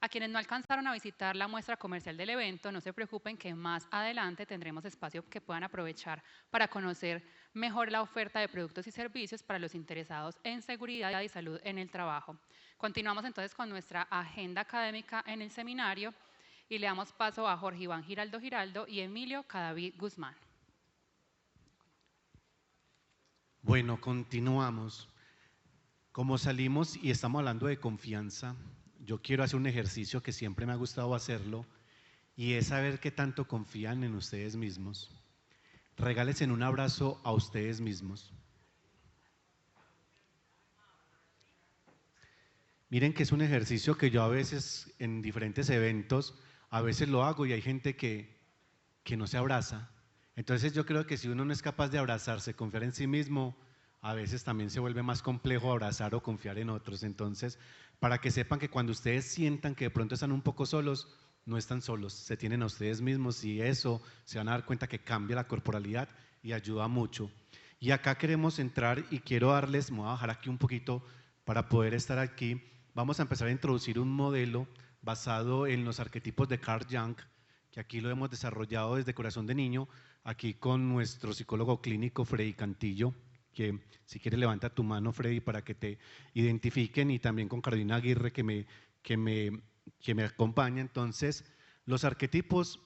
A quienes no alcanzaron a visitar la muestra comercial del evento, no se preocupen que más adelante tendremos espacio que puedan aprovechar para conocer mejor la oferta de productos y servicios para los interesados en seguridad y salud en el trabajo. Continuamos entonces con nuestra agenda académica en el seminario y le damos paso a Jorge Iván Giraldo Giraldo y Emilio Cadavid Guzmán. Bueno, continuamos. Como salimos y estamos hablando de confianza, yo quiero hacer un ejercicio que siempre me ha gustado hacerlo y es saber qué tanto confían en ustedes mismos. Regálense un abrazo a ustedes mismos. Miren que es un ejercicio que yo a veces en diferentes eventos, a veces lo hago y hay gente que no se abraza. Entonces yo creo que si uno no es capaz de abrazarse, confiar en sí mismo, a veces también se vuelve más complejo abrazar o confiar en otros. Entonces, para que sepan que cuando ustedes sientan que de pronto están un poco solos, no están solos, se tienen a ustedes mismos y eso se van a dar cuenta que cambia la corporalidad y ayuda mucho. Y acá queremos entrar y quiero darles, me voy a bajar aquí un poquito para poder estar aquí. Vamos a empezar a introducir un modelo basado en los arquetipos de Carl Jung, que aquí lo hemos desarrollado desde Corazón de Niño, aquí con nuestro psicólogo clínico Freddy Cantillo, que si quieres levanta tu mano, Freddy, para que te identifiquen, y también con Carolina Aguirre que me acompaña. Entonces, los arquetipos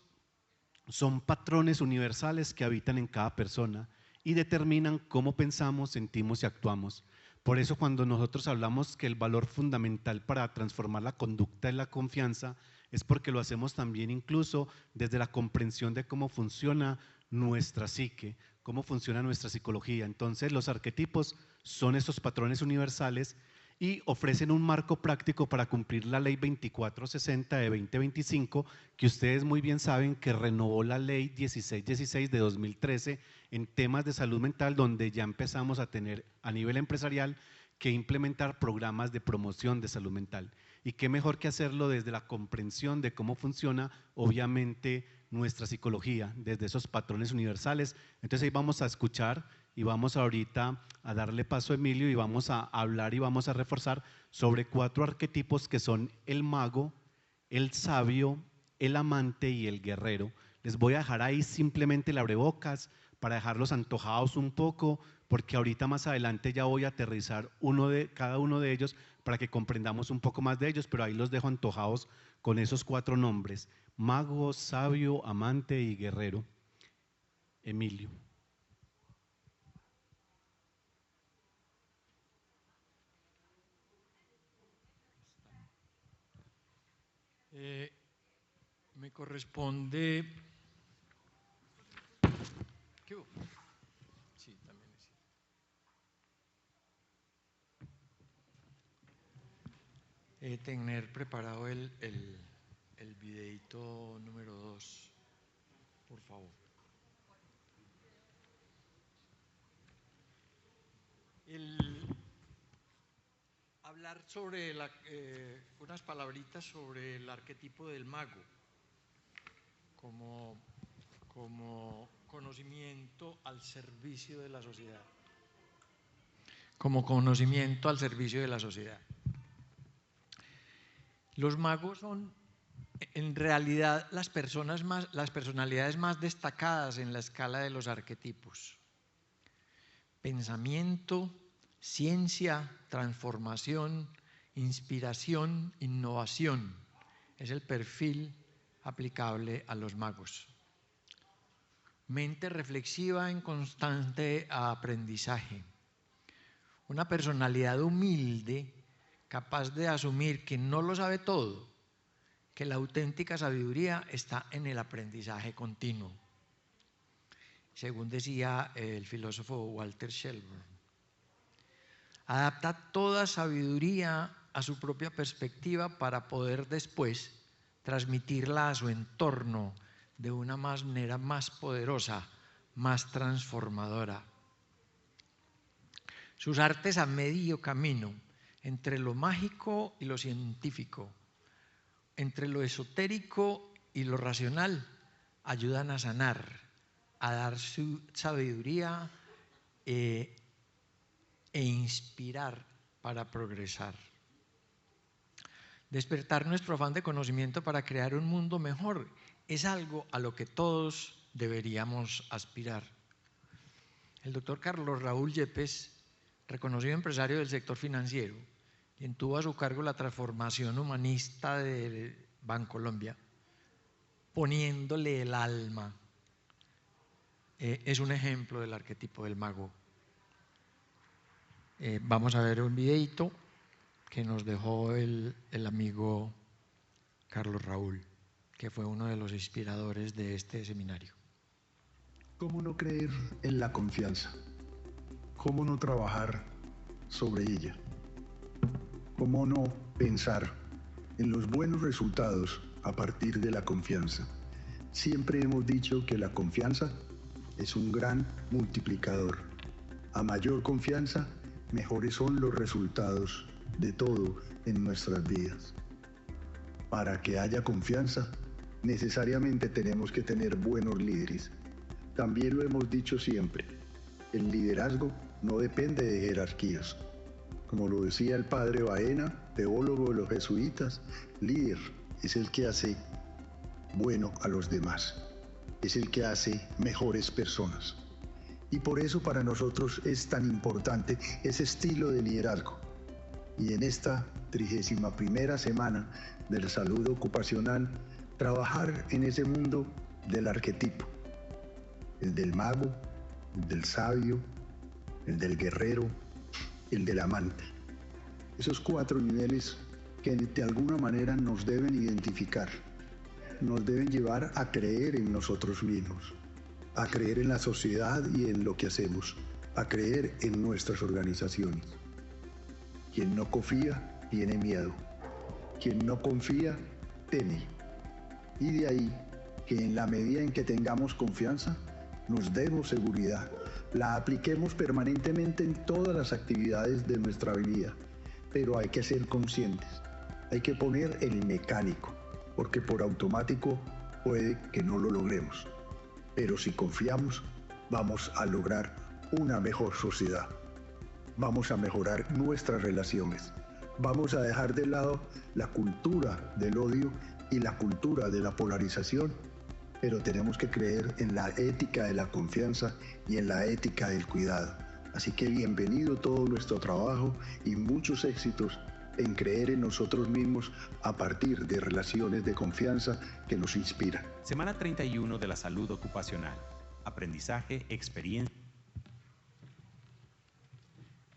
son patrones universales que habitan en cada persona y determinan cómo pensamos, sentimos y actuamos. Por eso cuando nosotros hablamos que el valor fundamental para transformar la conducta es la confianza, es porque lo hacemos también incluso desde la comprensión de cómo funciona nuestra psique, cómo funciona nuestra psicología. Entonces los arquetipos son estos patrones universales y ofrecen un marco práctico para cumplir la ley 2460 de 2025, que ustedes muy bien saben que renovó la ley 1616 de 2013 en temas de salud mental, donde ya empezamos a tener a nivel empresarial que implementar programas de promoción de salud mental. Y qué mejor que hacerlo desde la comprensión de cómo funciona, obviamente, nuestra psicología, desde esos patrones universales. Entonces ahí vamos a escuchar y vamos ahorita a darle paso a Emilio y vamos a hablar y vamos a reforzar sobre 4 arquetipos que son el mago, el sabio, el amante y el guerrero. Les voy a dejar ahí simplemente el abrebocas para dejarlos antojados un poco, porque ahorita más adelante ya voy a aterrizar cada uno de ellos para que comprendamos un poco más de ellos, pero ahí los dejo antojados con esos 4 nombres: mago, sabio, amante y guerrero. Emilio. Me corresponde. ¿Qué hubo? Sí, también es cierto. Tener preparado el videito número 2, por favor. Hablar sobre unas palabritas sobre el arquetipo del mago como conocimiento al servicio de la sociedad. Como conocimiento al servicio de la sociedad. Los magos son en realidad las personalidades más destacadas en la escala de los arquetipos. Pensamiento, ciencia, transformación, inspiración, innovación es el perfil aplicable a los magos. Mente reflexiva en constante aprendizaje. Una personalidad humilde, capaz de asumir que no lo sabe todo, que la auténtica sabiduría está en el aprendizaje continuo, según decía el filósofo Walter Shelburne. Adapta toda sabiduría a su propia perspectiva para poder después transmitirla a su entorno de una manera más poderosa, más transformadora. Sus artes a medio camino entre lo mágico y lo científico, entre lo esotérico y lo racional, ayudan a sanar, a dar su sabiduría e inspirar para progresar. Despertar nuestro afán de conocimiento para crear un mundo mejor es algo a lo que todos deberíamos aspirar. El doctor Carlos Raúl Yepes, reconocido empresario del sector financiero, quien tuvo a su cargo la transformación humanista de Bancolombia, poniéndole el alma, es un ejemplo del arquetipo del mago. Vamos a ver un videito que nos dejó el amigo Carlos Raúl, que fue uno de los inspiradores de este seminario. ¿Cómo no creer en la confianza? ¿Cómo no trabajar sobre ella? ¿Cómo no pensar en los buenos resultados a partir de la confianza? Siempre hemos dicho que la confianza es un gran multiplicador. A mayor confianza, mejores son los resultados de todo en nuestras vidas. Para que haya confianza, necesariamente tenemos que tener buenos líderes. También lo hemos dicho siempre, el liderazgo no depende de jerarquías. Como lo decía el padre Baena, teólogo de los jesuitas, líder es el que hace bueno a los demás, es el que hace mejores personas. Y por eso para nosotros es tan importante ese estilo de liderazgo. Y en esta 31ª semana de la salud ocupacional, trabajar en ese mundo del arquetipo, el del mago, el del sabio, el del guerrero, el del amante. Esos 4 niveles que de alguna manera nos deben identificar, nos deben llevar a creer en nosotros mismos, a creer en la sociedad y en lo que hacemos, a creer en nuestras organizaciones. Quien no confía, tiene miedo. Quien no confía, teme. Y de ahí que en la medida en que tengamos confianza, nos demos seguridad, la apliquemos permanentemente en todas las actividades de nuestra vida, pero hay que ser conscientes, hay que poner el mecánico, porque por automático puede que no lo logremos, pero si confiamos, vamos a lograr una mejor sociedad, vamos a mejorar nuestras relaciones, vamos a dejar de lado la cultura del odio y la cultura de la polarización, pero tenemos que creer en la ética de la confianza y en la ética del cuidado. Así que bienvenido todo nuestro trabajo y muchos éxitos en creer en nosotros mismos a partir de relaciones de confianza que nos inspiran. Semana 31 de la salud ocupacional. Aprendizaje, experiencia.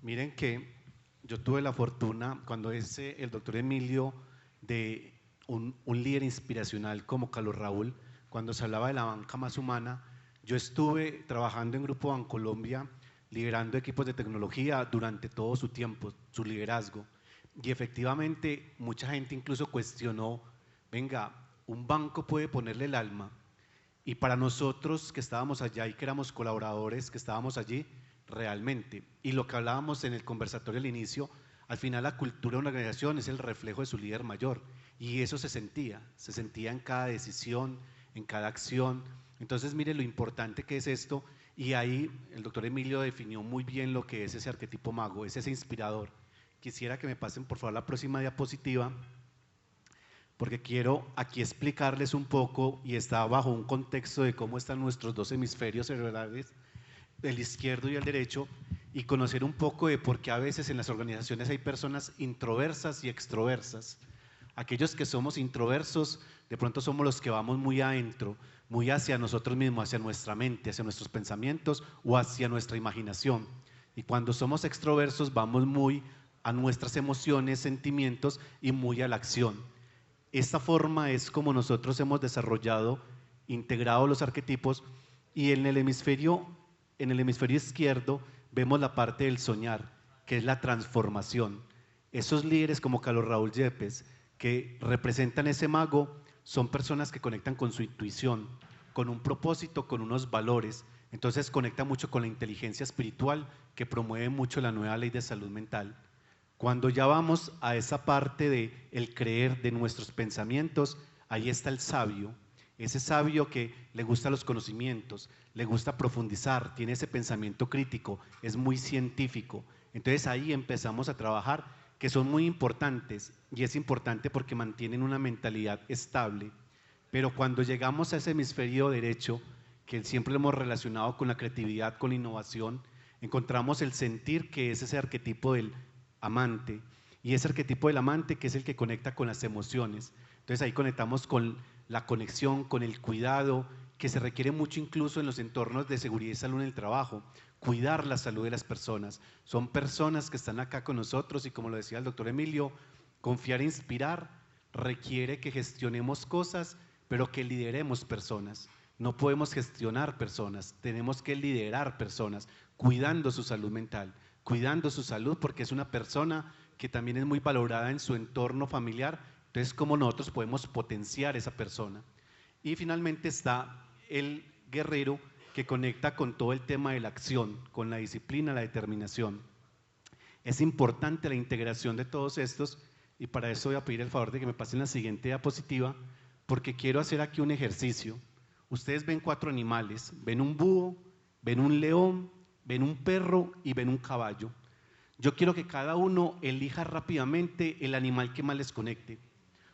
Miren que yo tuve la fortuna, cuando el doctor Emilio, de un líder inspiracional como Carlos Raúl, cuando se hablaba de la banca más humana, yo estuve trabajando en Grupo Bancolombia, liderando equipos de tecnología durante todo su tiempo, su liderazgo. Y efectivamente, mucha gente incluso cuestionó, venga, un banco puede ponerle el alma. Y para nosotros que estábamos allá y que éramos colaboradores, que estábamos allí, realmente. Y lo que hablábamos en el conversatorio al inicio, al final la cultura de una organización es el reflejo de su líder mayor. Y eso se sentía en cada decisión, en cada acción. Entonces, mire lo importante que es esto, y ahí el doctor Emilio definió muy bien lo que es ese arquetipo mago, es ese inspirador. Quisiera que me pasen por favor la próxima diapositiva, porque quiero aquí explicarles un poco, y está bajo un contexto de cómo están nuestros 2 hemisferios cerebrales, el izquierdo y el derecho, y conocer un poco de por qué a veces en las organizaciones hay personas introversas y extroversas. Aquellos que somos introversos, de pronto somos los que vamos muy adentro, muy hacia nosotros mismos, hacia nuestra mente, hacia nuestros pensamientos o hacia nuestra imaginación. Y cuando somos extroversos vamos muy a nuestras emociones, sentimientos y muy a la acción. Esta forma es como nosotros hemos desarrollado, integrado los arquetipos, y en el hemisferio izquierdo vemos la parte del soñar, que es la transformación. Esos líderes como Carlos Raúl Yepes, que representan ese mago, son personas que conectan con su intuición, con un propósito, con unos valores. Entonces conecta mucho con la inteligencia espiritual, que promueve mucho la nueva ley de salud mental. Cuando ya vamos a esa parte de el creer, de nuestros pensamientos, ahí está el sabio, ese sabio que le gusta los conocimientos, le gusta profundizar, tiene ese pensamiento crítico, es muy científico. Entonces ahí empezamos a trabajar que son muy importantes, y es importante porque mantienen una mentalidad estable, pero cuando llegamos a ese hemisferio derecho, que siempre lo hemos relacionado con la creatividad, con la innovación, encontramos el sentir, que es ese arquetipo del amante, y ese arquetipo del amante que es el que conecta con las emociones. Entonces ahí conectamos con la conexión, con el cuidado, que se requiere mucho incluso en los entornos de seguridad y salud en el trabajo, cuidar la salud de las personas. Son personas que están acá con nosotros y, como lo decía el doctor Emilio, confiar e inspirar requiere que gestionemos cosas, pero que lideremos personas. No podemos gestionar personas, tenemos que liderar personas, cuidando su salud mental, cuidando su salud, porque es una persona que también es muy valorada en su entorno familiar. Entonces, ¿cómo nosotros podemos potenciar esa persona? Y finalmente está el guerrero, que conecta con todo el tema de la acción, con la disciplina, la determinación. Es importante la integración de todos estos, y para eso voy a pedir el favor de que me pasen la siguiente diapositiva, porque quiero hacer aquí un ejercicio. Ustedes ven 4 animales, ven un búho, ven un león, ven un perro y ven un caballo. Yo quiero que cada uno elija rápidamente el animal que más les conecte.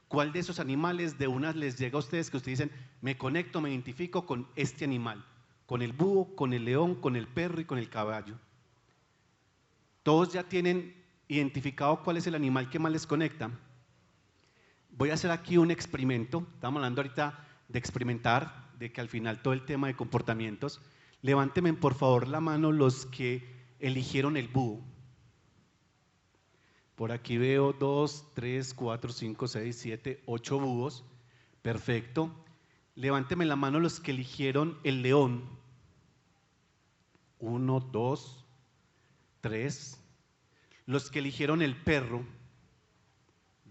¿Cuál de esos animales de una les llega a ustedes que ustedes dicen, me conecto, me identifico con este animal? Con el búho, con el león, con el perro y con el caballo. Todos ya tienen identificado cuál es el animal que más les conecta. Voy a hacer aquí un experimento. Estamos hablando ahorita de experimentar, de que al final todo el tema de comportamientos. Levánteme por favor la mano los que eligieron el búho. Por aquí veo 2, 3, 4, 5, 6, 7, 8 búhos. Perfecto. Levánteme la mano los que eligieron el león. 1, 2, 3. Los que eligieron el perro.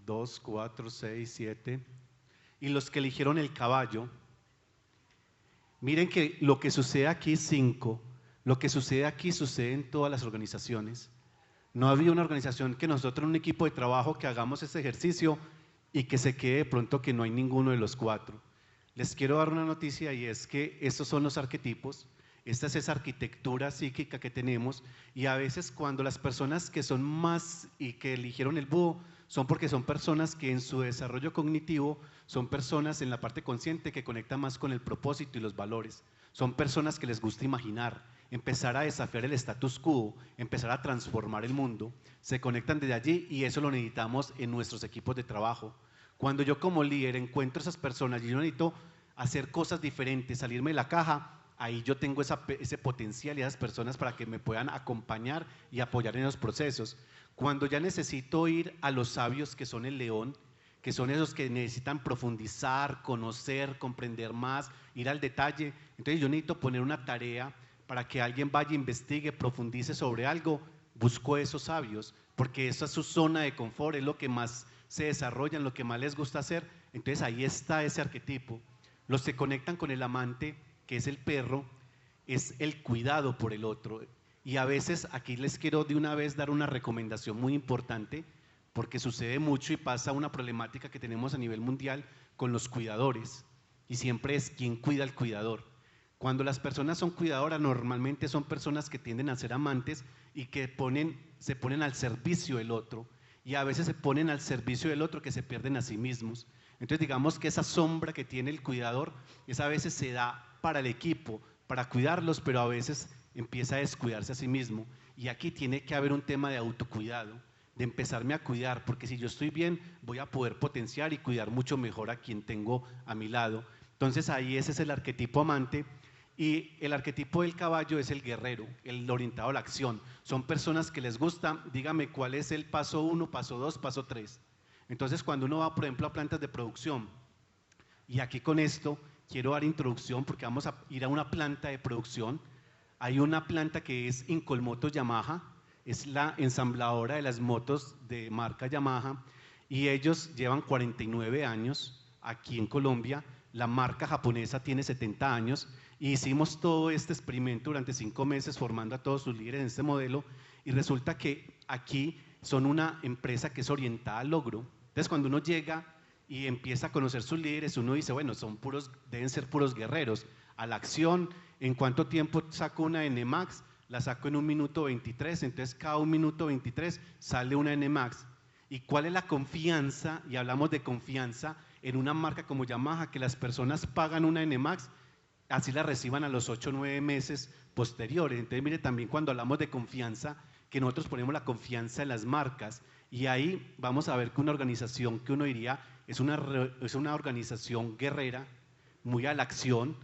2, 4, 6, 7. Y los que eligieron el caballo. Miren que lo que sucede aquí, 5. Lo que sucede aquí sucede en todas las organizaciones. No había una organización que nosotros, un equipo de trabajo, que hagamos este ejercicio y que se quede de pronto que no hay ninguno de los 4. Les quiero dar una noticia, y es que estos son los arquetipos. Esta es esa arquitectura psíquica que tenemos, y a veces cuando las personas que son más y que eligieron el búho son porque son personas que en su desarrollo cognitivo son personas en la parte consciente que conectan más con el propósito y los valores. Son personas que les gusta imaginar, empezar a desafiar el status quo, empezar a transformar el mundo. Se conectan desde allí, y eso lo necesitamos en nuestros equipos de trabajo. Cuando yo como líder encuentro esas personas y yo necesito hacer cosas diferentes, salirme de la caja, ahí yo tengo ese potencial y esas personas para que me puedan acompañar y apoyar en los procesos. Cuando ya necesito ir a los sabios, que son el león, que son esos que necesitan profundizar, conocer, comprender más, ir al detalle, entonces yo necesito poner una tarea para que alguien vaya, investigue, profundice sobre algo. Busco esos sabios, porque esa es su zona de confort, es lo que más se desarrollan, lo que más les gusta hacer. Entonces ahí está ese arquetipo. Los que conectan con el amante, que es el perro, es el cuidado por el otro. Y a veces aquí les quiero de una vez dar una recomendación muy importante, porque sucede mucho y pasa una problemática que tenemos a nivel mundial con los cuidadores, y siempre es quién cuida al cuidador. Cuando las personas son cuidadoras, normalmente son personas que tienden a ser amantes y que se ponen al servicio del otro, y a veces se ponen al servicio del otro que se pierden a sí mismos. Entonces digamos que esa sombra que tiene el cuidador, esa a veces se da para el equipo, para cuidarlos, pero a veces empieza a descuidarse a sí mismo. Y aquí tiene que haber un tema de autocuidado, de empezarme a cuidar, porque si yo estoy bien, voy a poder potenciar y cuidar mucho mejor a quien tengo a mi lado. Entonces ahí ese es el arquetipo amante. Y el arquetipo del caballo es el guerrero, el orientado a la acción. Son personas que les gusta, dígame cuál es el paso 1, paso 2, paso 3. Entonces cuando uno va, por ejemplo, a plantas de producción, y aquí con esto quiero dar introducción porque vamos a ir a una planta de producción. Hay una planta que es Incolmotos Yamaha, es la ensambladora de las motos de marca Yamaha, y ellos llevan 49 años aquí en Colombia. La marca japonesa tiene 70 años, y hicimos todo este experimento durante 5 meses formando a todos sus líderes en este modelo, y resulta que aquí son una empresa que es orientada al logro. Entonces cuando uno llega y empieza a conocer sus líderes, uno dice, bueno, deben ser puros guerreros, a la acción. ¿En cuánto tiempo saco una NMAX? La saco en 1 minuto 23, entonces cada 1 minuto 23 sale una NMAX. ¿Y cuál es la confianza? Y hablamos de confianza en una marca como Yamaha, que las personas pagan una NMAX, así la reciban a los 8 o 9 meses posteriores. Entonces, mire, también cuando hablamos de confianza, que nosotros ponemos la confianza en las marcas, y ahí vamos a ver que una organización que uno diría es una organización guerrera, muy a la acción,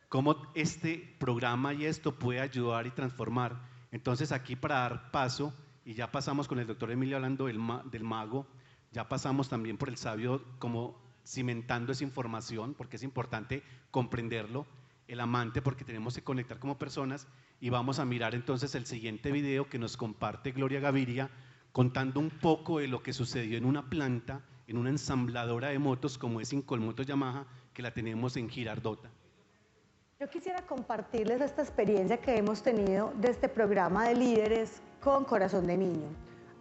cómo este programa y esto puede ayudar y transformar. Entonces, aquí para dar paso, y ya pasamos con el doctor Emilio hablando del mago, ya pasamos también por el sabio como cimentando esa información, porque es importante comprenderlo, el amante, porque tenemos que conectar como personas, y vamos a mirar entonces el siguiente video que nos comparte Gloria Gaviria, contando un poco de lo que sucedió en una planta, en una ensambladora de motos como es Incolmotos Yamaha, que la tenemos en Girardota. Yo quisiera compartirles esta experiencia que hemos tenido de este programa de líderes con corazón de niño.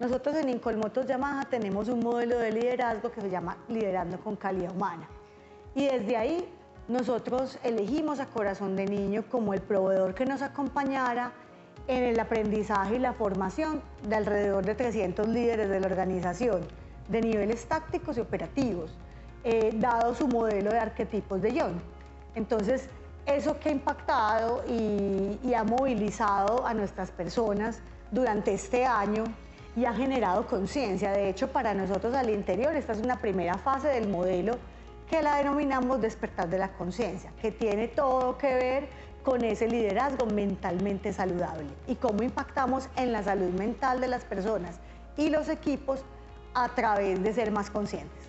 Nosotros en Incolmotos Yamaha tenemos un modelo de liderazgo que se llama Liderando con Calidad Humana. Y desde ahí nosotros elegimos a Corazón de Niño como el proveedor que nos acompañara en el aprendizaje y la formación de alrededor de 300 líderes de la organización, de niveles tácticos y operativos, dado su modelo de arquetipos de Jung. Entonces, eso que ha impactado y ha movilizado a nuestras personas durante este año y ha generado conciencia. De hecho, para nosotros al interior, esta es una primera fase del modelo que la denominamos despertar de la conciencia, que tiene todo que ver con ese liderazgo mentalmente saludable y cómo impactamos en la salud mental de las personas y los equipos a través de ser más conscientes.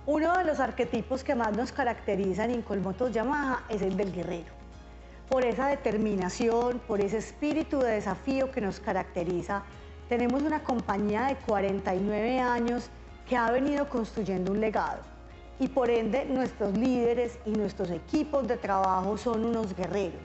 Uno de los arquetipos que más nos caracterizan en Incolmotos Yamaha es el del guerrero. Por esa determinación, por ese espíritu de desafío que nos caracteriza, tenemos una compañía de 49 años que ha venido construyendo un legado. Y por ende, nuestros líderes y nuestros equipos de trabajo son unos guerreros.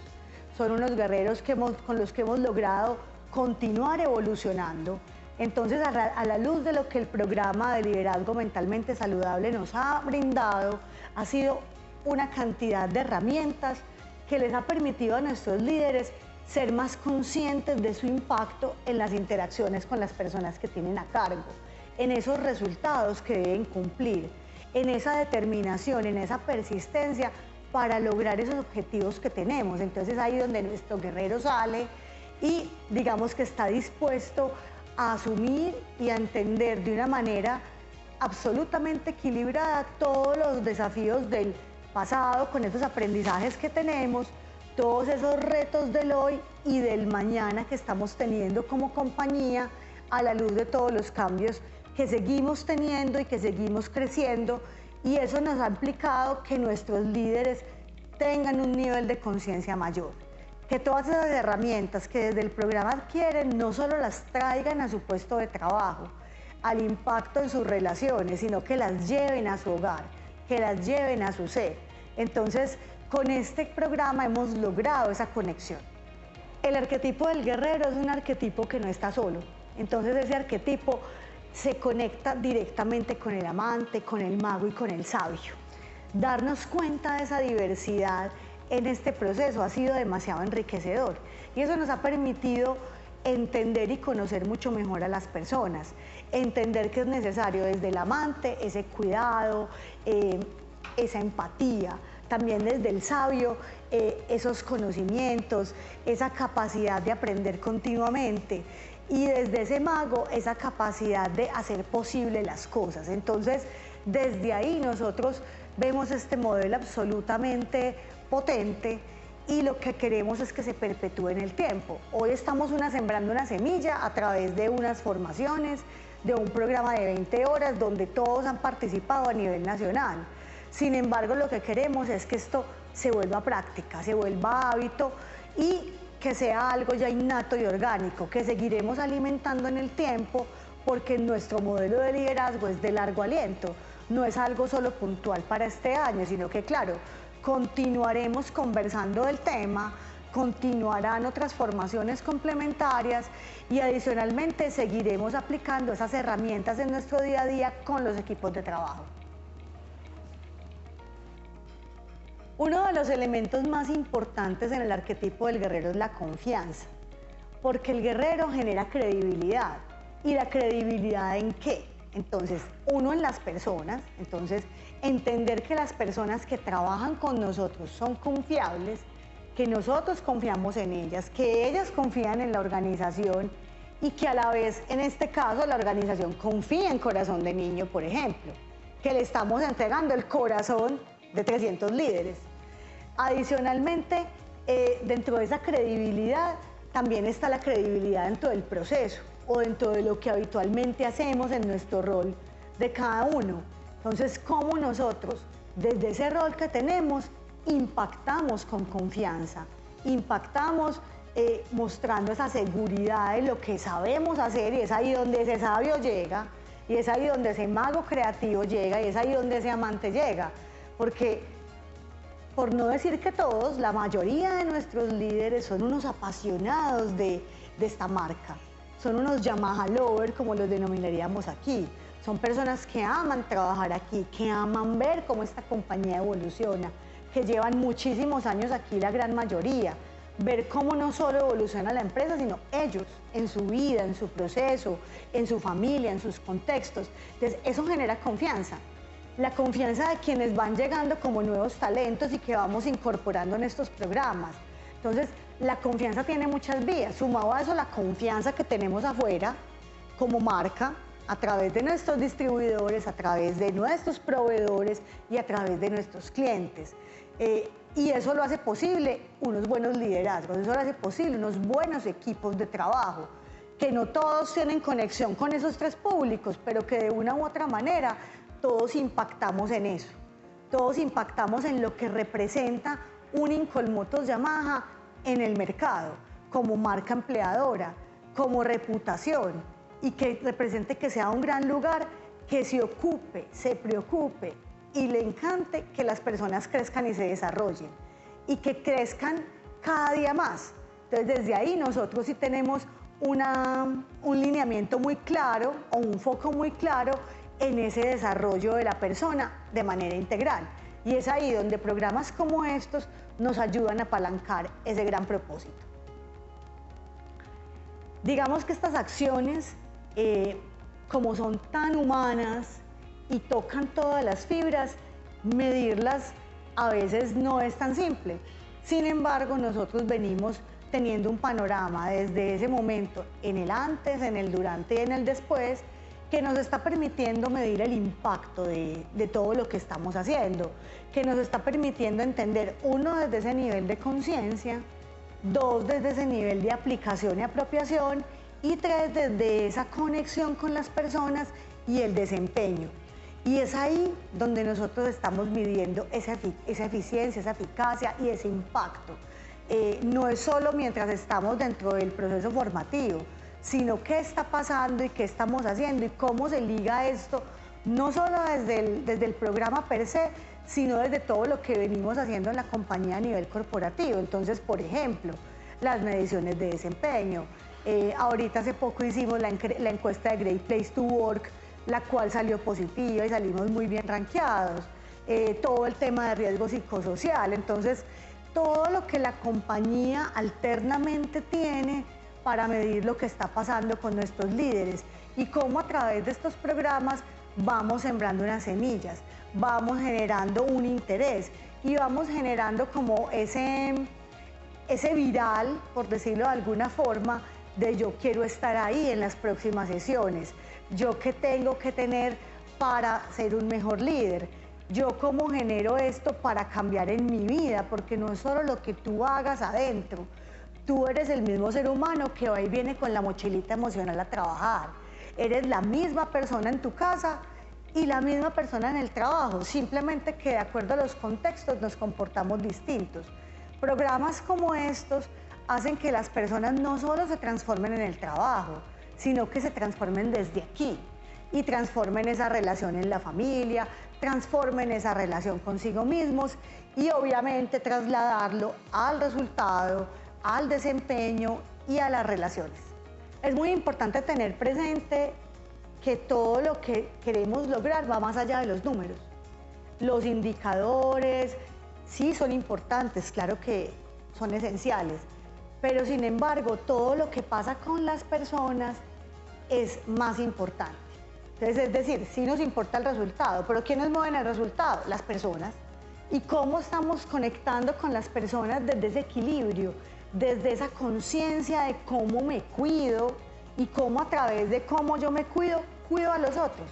Son unos guerreros con los que hemos logrado continuar evolucionando. Entonces, a la luz de lo que el programa de liderazgo mentalmente saludable nos ha brindado, ha sido una cantidad de herramientas que les ha permitido a nuestros líderes ser más conscientes de su impacto en las interacciones con las personas que tienen a cargo, en esos resultados que deben cumplir, en esa determinación, en esa persistencia para lograr esos objetivos que tenemos. Entonces, ahí donde nuestro guerrero sale y digamos que está dispuesto a asumir y a entender de una manera absolutamente equilibrada todos los desafíos del pasado con esos aprendizajes que tenemos, todos esos retos del hoy y del mañana que estamos teniendo como compañía a la luz de todos los cambios que seguimos teniendo y que seguimos creciendo, y eso nos ha implicado que nuestros líderes tengan un nivel de conciencia mayor. Que todas esas herramientas que desde el programa adquieren no solo las traigan a su puesto de trabajo, al impacto en sus relaciones, sino que las lleven a su hogar, que las lleven a su ser. Entonces, con este programa hemos logrado esa conexión. El arquetipo del guerrero es un arquetipo que no está solo. Entonces, ese arquetipo se conecta directamente con el amante, con el mago y con el sabio. Darnos cuenta de esa diversidad en este proceso ha sido demasiado enriquecedor y eso nos ha permitido entender y conocer mucho mejor a las personas, entender que es necesario desde el amante ese cuidado, esa empatía, también desde el sabio esos conocimientos, esa capacidad de aprender continuamente, y desde ese mago esa capacidad de hacer posible las cosas. Entonces, desde ahí nosotros vemos este modelo absolutamente potente y lo que queremos es que se perpetúe en el tiempo. Hoy estamos sembrando una semilla a través de unas formaciones, de un programa de 20 horas donde todos han participado a nivel nacional. Sin embargo, lo que queremos es que esto se vuelva práctica, se vuelva hábito y que sea algo ya innato y orgánico, que seguiremos alimentando en el tiempo, porque nuestro modelo de liderazgo es de largo aliento, no es algo solo puntual para este año, sino que claro, continuaremos conversando del tema, continuarán otras formaciones complementarias y adicionalmente seguiremos aplicando esas herramientas en nuestro día a día con los equipos de trabajo. Uno de los elementos más importantes en el arquetipo del guerrero es la confianza, porque el guerrero genera credibilidad. ¿Y la credibilidad en qué? Entonces, uno en las personas, entonces entender que las personas que trabajan con nosotros son confiables, que nosotros confiamos en ellas, que ellas confían en la organización y que a la vez, en este caso, la organización confía en Corazón de Niño, por ejemplo, que le estamos entregando el corazón de 300 líderes. Adicionalmente, dentro de esa credibilidad, también está la credibilidad dentro del proceso o dentro de lo que habitualmente hacemos en nuestro rol de cada uno. Entonces, cómo nosotros, desde ese rol que tenemos, impactamos con confianza, impactamos mostrando esa seguridad de lo que sabemos hacer, y es ahí donde ese sabio llega, y es ahí donde ese mago creativo llega, y es ahí donde ese amante llega, porque por no decir que todos, la mayoría de nuestros líderes son unos apasionados de esta marca, son unos Yamaha lover, como los denominaríamos aquí. Son personas que aman trabajar aquí, que aman ver cómo esta compañía evoluciona, que llevan muchísimos años aquí, la gran mayoría, ver cómo no solo evoluciona la empresa, sino ellos en su vida, en su proceso, en su familia, en sus contextos. Entonces, eso genera confianza. La confianza de quienes van llegando como nuevos talentos y que vamos incorporando en estos programas. Entonces, la confianza tiene muchas vías. Sumado a eso, la confianza que tenemos afuera como marca, a través de nuestros distribuidores, a través de nuestros proveedores y a través de nuestros clientes. Y eso lo hace posible unos buenos liderazgos, eso lo hace posible unos buenos equipos de trabajo, que no todos tienen conexión con esos tres públicos, pero que de una u otra manera todos impactamos en eso. Todos impactamos en lo que representa un Incolmotos Yamaha en el mercado, como marca empleadora, como reputación, y que represente que sea un gran lugar que se ocupe, se preocupe y le encante que las personas crezcan y se desarrollen y que crezcan cada día más. Entonces, desde ahí nosotros sí tenemos un lineamiento muy claro o un foco muy claro en ese desarrollo de la persona de manera integral. Y es ahí donde programas como estos nos ayudan a apalancar ese gran propósito. Digamos que estas acciones, como son tan humanas y tocan todas las fibras, medirlas a veces no es tan simple. Sin embargo, nosotros venimos teniendo un panorama desde ese momento, en el antes, en el durante y en el después, que nos está permitiendo medir el impacto de todo lo que estamos haciendo, que nos está permitiendo entender, uno, desde ese nivel de conciencia, dos, desde ese nivel de aplicación y apropiación, y tres, desde esa conexión con las personas y el desempeño. Y es ahí donde nosotros estamos midiendo esa eficiencia, esa eficacia y ese impacto. No es solo mientras estamos dentro del proceso formativo, sino qué está pasando y qué estamos haciendo y cómo se liga esto, no solo desde el programa per se, sino desde todo lo que venimos haciendo en la compañía a nivel corporativo. Entonces, por ejemplo, las mediciones de desempeño. Ahorita hace poco hicimos la encuesta de Great Place to Work, la cual salió positiva y salimos muy bien rankeados. Todo el tema de riesgo psicosocial. Entonces, todo lo que la compañía alternamente tiene para medir lo que está pasando con nuestros líderes y cómo a través de estos programas vamos sembrando unas semillas, vamos generando un interés y vamos generando como ese viral, por decirlo de alguna forma, de yo quiero estar ahí en las próximas sesiones, yo qué tengo que tener para ser un mejor líder, yo cómo genero esto para cambiar en mi vida, porque no es solo lo que tú hagas adentro, tú eres el mismo ser humano que hoy viene con la mochilita emocional a trabajar, eres la misma persona en tu casa y la misma persona en el trabajo, simplemente que de acuerdo a los contextos nos comportamos distintos. Programas como estos hacen que las personas no solo se transformen en el trabajo, sino que se transformen desde aquí y transformen esa relación en la familia, transformen esa relación consigo mismos y obviamente trasladarlo al resultado, al desempeño y a las relaciones. Es muy importante tener presente que todo lo que queremos lograr va más allá de los números. Los indicadores sí son importantes, claro que son esenciales, pero sin embargo todo lo que pasa con las personas es más importante. Entonces, es decir, sí nos importa el resultado, pero ¿quiénes mueven el resultado? Las personas. ¿Y cómo estamos conectando con las personas desde ese equilibrio, desde esa conciencia de cómo me cuido y cómo a través de cómo yo me cuido, cuido a los otros?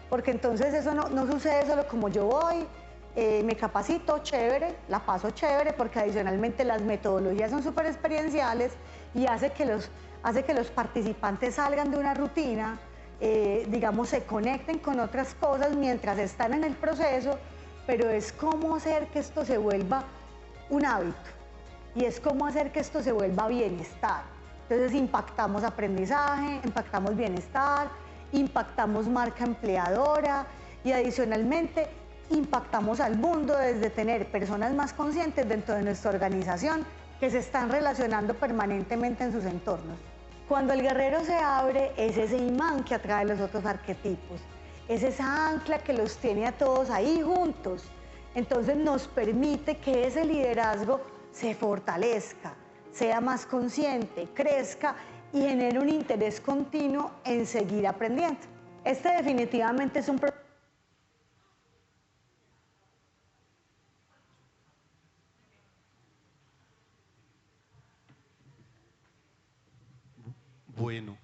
Porque entonces eso no sucede solo como yo voy, me capacito, chévere, la paso chévere, porque adicionalmente las metodologías son súper experienciales y hace que los participantes salgan de una rutina, digamos, se conecten con otras cosas mientras están en el proceso, pero es cómo hacer que esto se vuelva un hábito y es cómo hacer que esto se vuelva bienestar. Entonces impactamos aprendizaje, impactamos bienestar, impactamos marca empleadora y adicionalmente impactamos al mundo desde tener personas más conscientes dentro de nuestra organización que se están relacionando permanentemente en sus entornos. Cuando el guerrero se abre, es ese imán que atrae los otros arquetipos, es esa ancla que los tiene a todos ahí juntos. Entonces nos permite que ese liderazgo se fortalezca, sea más consciente, crezca y genere un interés continuo en seguir aprendiendo. Este definitivamente es un proceso. Bueno,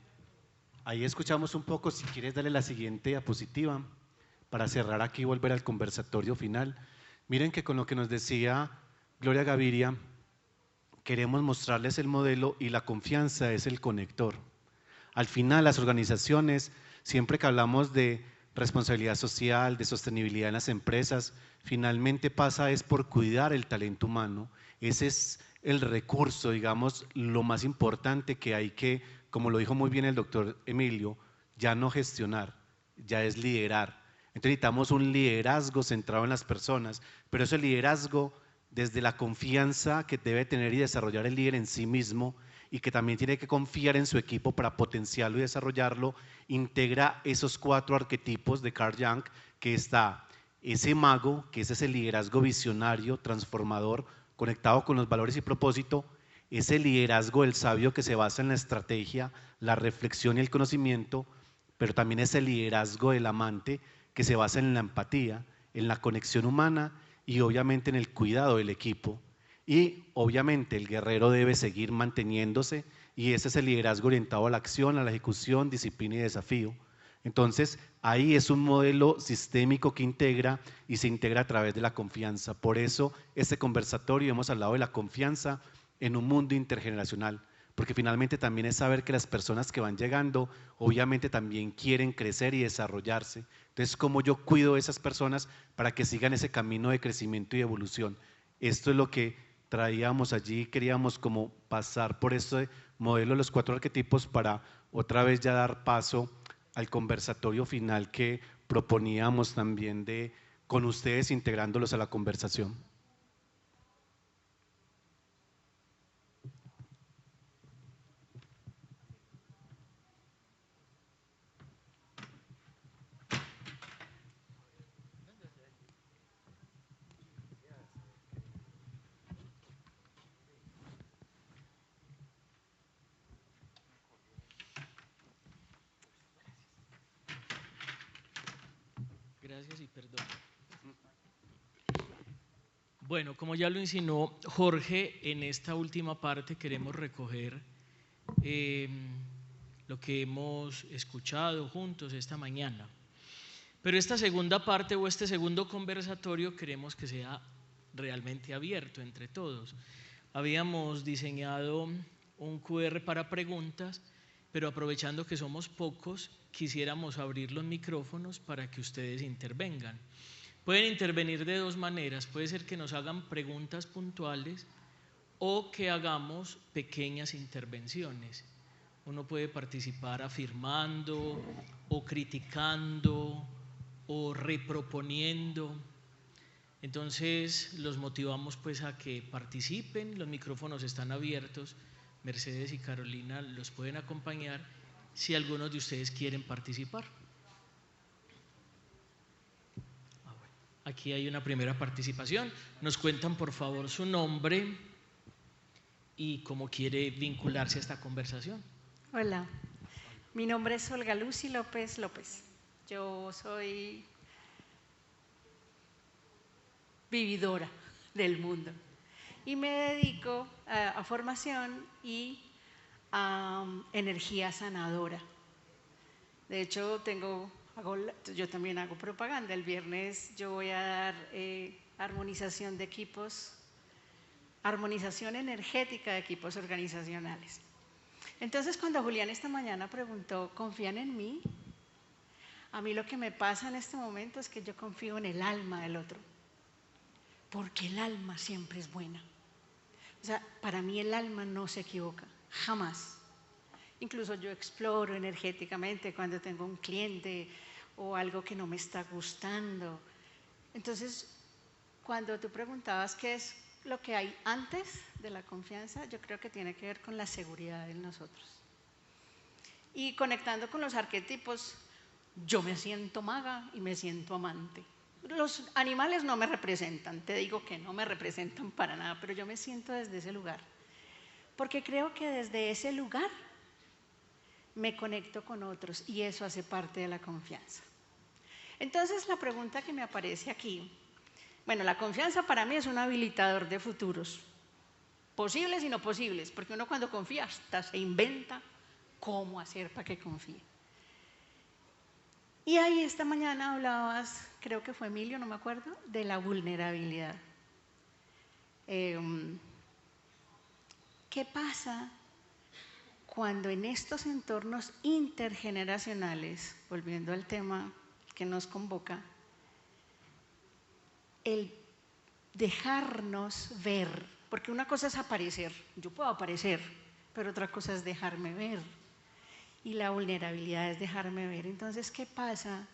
ahí escuchamos un poco. Si quieres darle la siguiente diapositiva para cerrar aquí y volver al conversatorio final. Miren que con lo que nos decía Gloria Gaviria, queremos mostrarles el modelo y la confianza es el conector. Al final, las organizaciones, siempre que hablamos de responsabilidad social, de sostenibilidad en las empresas, finalmente pasa es por cuidar el talento humano. Ese es el recurso, digamos, lo más importante que hay que, como lo dijo muy bien el doctor Emilio, ya no gestionar, ya es liderar. Entonces necesitamos un liderazgo centrado en las personas, pero ese liderazgo desde la confianza que debe tener y desarrollar el líder en sí mismo y que también tiene que confiar en su equipo para potenciarlo y desarrollarlo, integra esos 4 arquetipos de Carl Jung, que está ese mago, que es ese liderazgo visionario, transformador, conectado con los valores y propósito, ese liderazgo del sabio que se basa en la estrategia, la reflexión y el conocimiento, pero también ese liderazgo del amante que se basa en la empatía, en la conexión humana y obviamente en el cuidado del equipo. Y obviamente el guerrero debe seguir manteniéndose y ese es el liderazgo orientado a la acción, a la ejecución, disciplina y desafío. Entonces ahí es un modelo sistémico que integra y se integra a través de la confianza. Por eso este conversatorio hemos hablado de la confianza en un mundo intergeneracional, porque finalmente también es saber que las personas que van llegando obviamente también quieren crecer y desarrollarse. Entonces, ¿cómo yo cuido a esas personas para que sigan ese camino de crecimiento y evolución? Esto es lo que traíamos allí, queríamos como pasar por este modelo de los 4 arquetipos para otra vez ya dar paso al conversatorio final que proponíamos también con ustedes integrándolos a la conversación. Gracias y perdón. Bueno, como ya lo insinuó Jorge, en esta última parte queremos recoger lo que hemos escuchado juntos esta mañana. Pero esta segunda parte o este segundo conversatorio queremos que sea realmente abierto entre todos. Habíamos diseñado un QR para preguntas, pero aprovechando que somos pocos, quisiéramos abrir los micrófonos para que ustedes intervengan. Pueden intervenir de 2 maneras, puede ser que nos hagan preguntas puntuales o que hagamos pequeñas intervenciones. Uno puede participar afirmando o criticando o reproponiendo. Entonces los motivamos pues a que participen, los micrófonos están abiertos, Mercedes y Carolina los pueden acompañar si algunos de ustedes quieren participar. Aquí hay una primera participación. Nos cuentan por favor su nombre y cómo quiere vincularse a esta conversación. Hola, mi nombre es Olga Lucy López López. Yo soy vividora del mundo y me dedico a formación y a energía sanadora. De hecho, yo también hago propaganda. El viernes yo voy a dar armonización de equipos, armonización energética de equipos organizacionales. Entonces, cuando Julián esta mañana preguntó, ¿confían en mí? A mí lo que me pasa en este momento es que yo confío en el alma del otro, porque el alma siempre es buena. O sea, para mí el alma no se equivoca, jamás. Incluso yo exploro energéticamente cuando tengo un cliente o algo que no me está gustando. Entonces, cuando tú preguntabas qué es lo que hay antes de la confianza, yo creo que tiene que ver con la seguridad en nosotros. Y conectando con los arquetipos, yo me siento maga y me siento amante. Los animales no me representan, te digo que no me representan para nada, pero yo me siento desde ese lugar. Porque creo que desde ese lugar me conecto con otros y eso hace parte de la confianza. Entonces la pregunta que me aparece aquí, bueno, la confianza para mí es un habilitador de futuros, posibles y no posibles, porque uno cuando confía hasta se inventa cómo hacer para que confíe. Y ahí esta mañana hablabas, creo que fue Emilio, no me acuerdo, de la vulnerabilidad. ¿Qué pasa cuando en estos entornos intergeneracionales, volviendo al tema que nos convoca, el dejarnos ver, porque una cosa es aparecer, yo puedo aparecer, pero otra cosa es dejarme ver, y la vulnerabilidad es dejarme ver. Entonces, ¿qué pasa?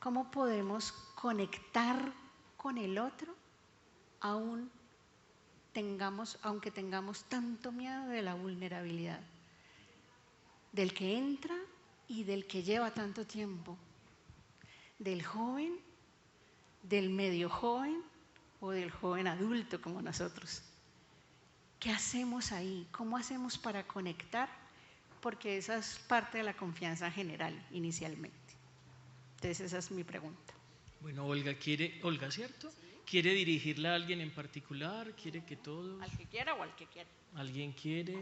¿Cómo podemos conectar con el otro aunque tengamos tanto miedo de la vulnerabilidad? Del que entra y del que lleva tanto tiempo, del joven, del medio joven o del joven adulto como nosotros. ¿Qué hacemos ahí? ¿Cómo hacemos para conectar? Porque esa es parte de la confianza general inicialmente. Entonces esa es mi pregunta. Bueno, Olga, ¿cierto? Sí. ¿Quiere dirigirla a alguien en particular? ¿Quiere que todos? Al que quiera o al que quiera. ¿Alguien quiere?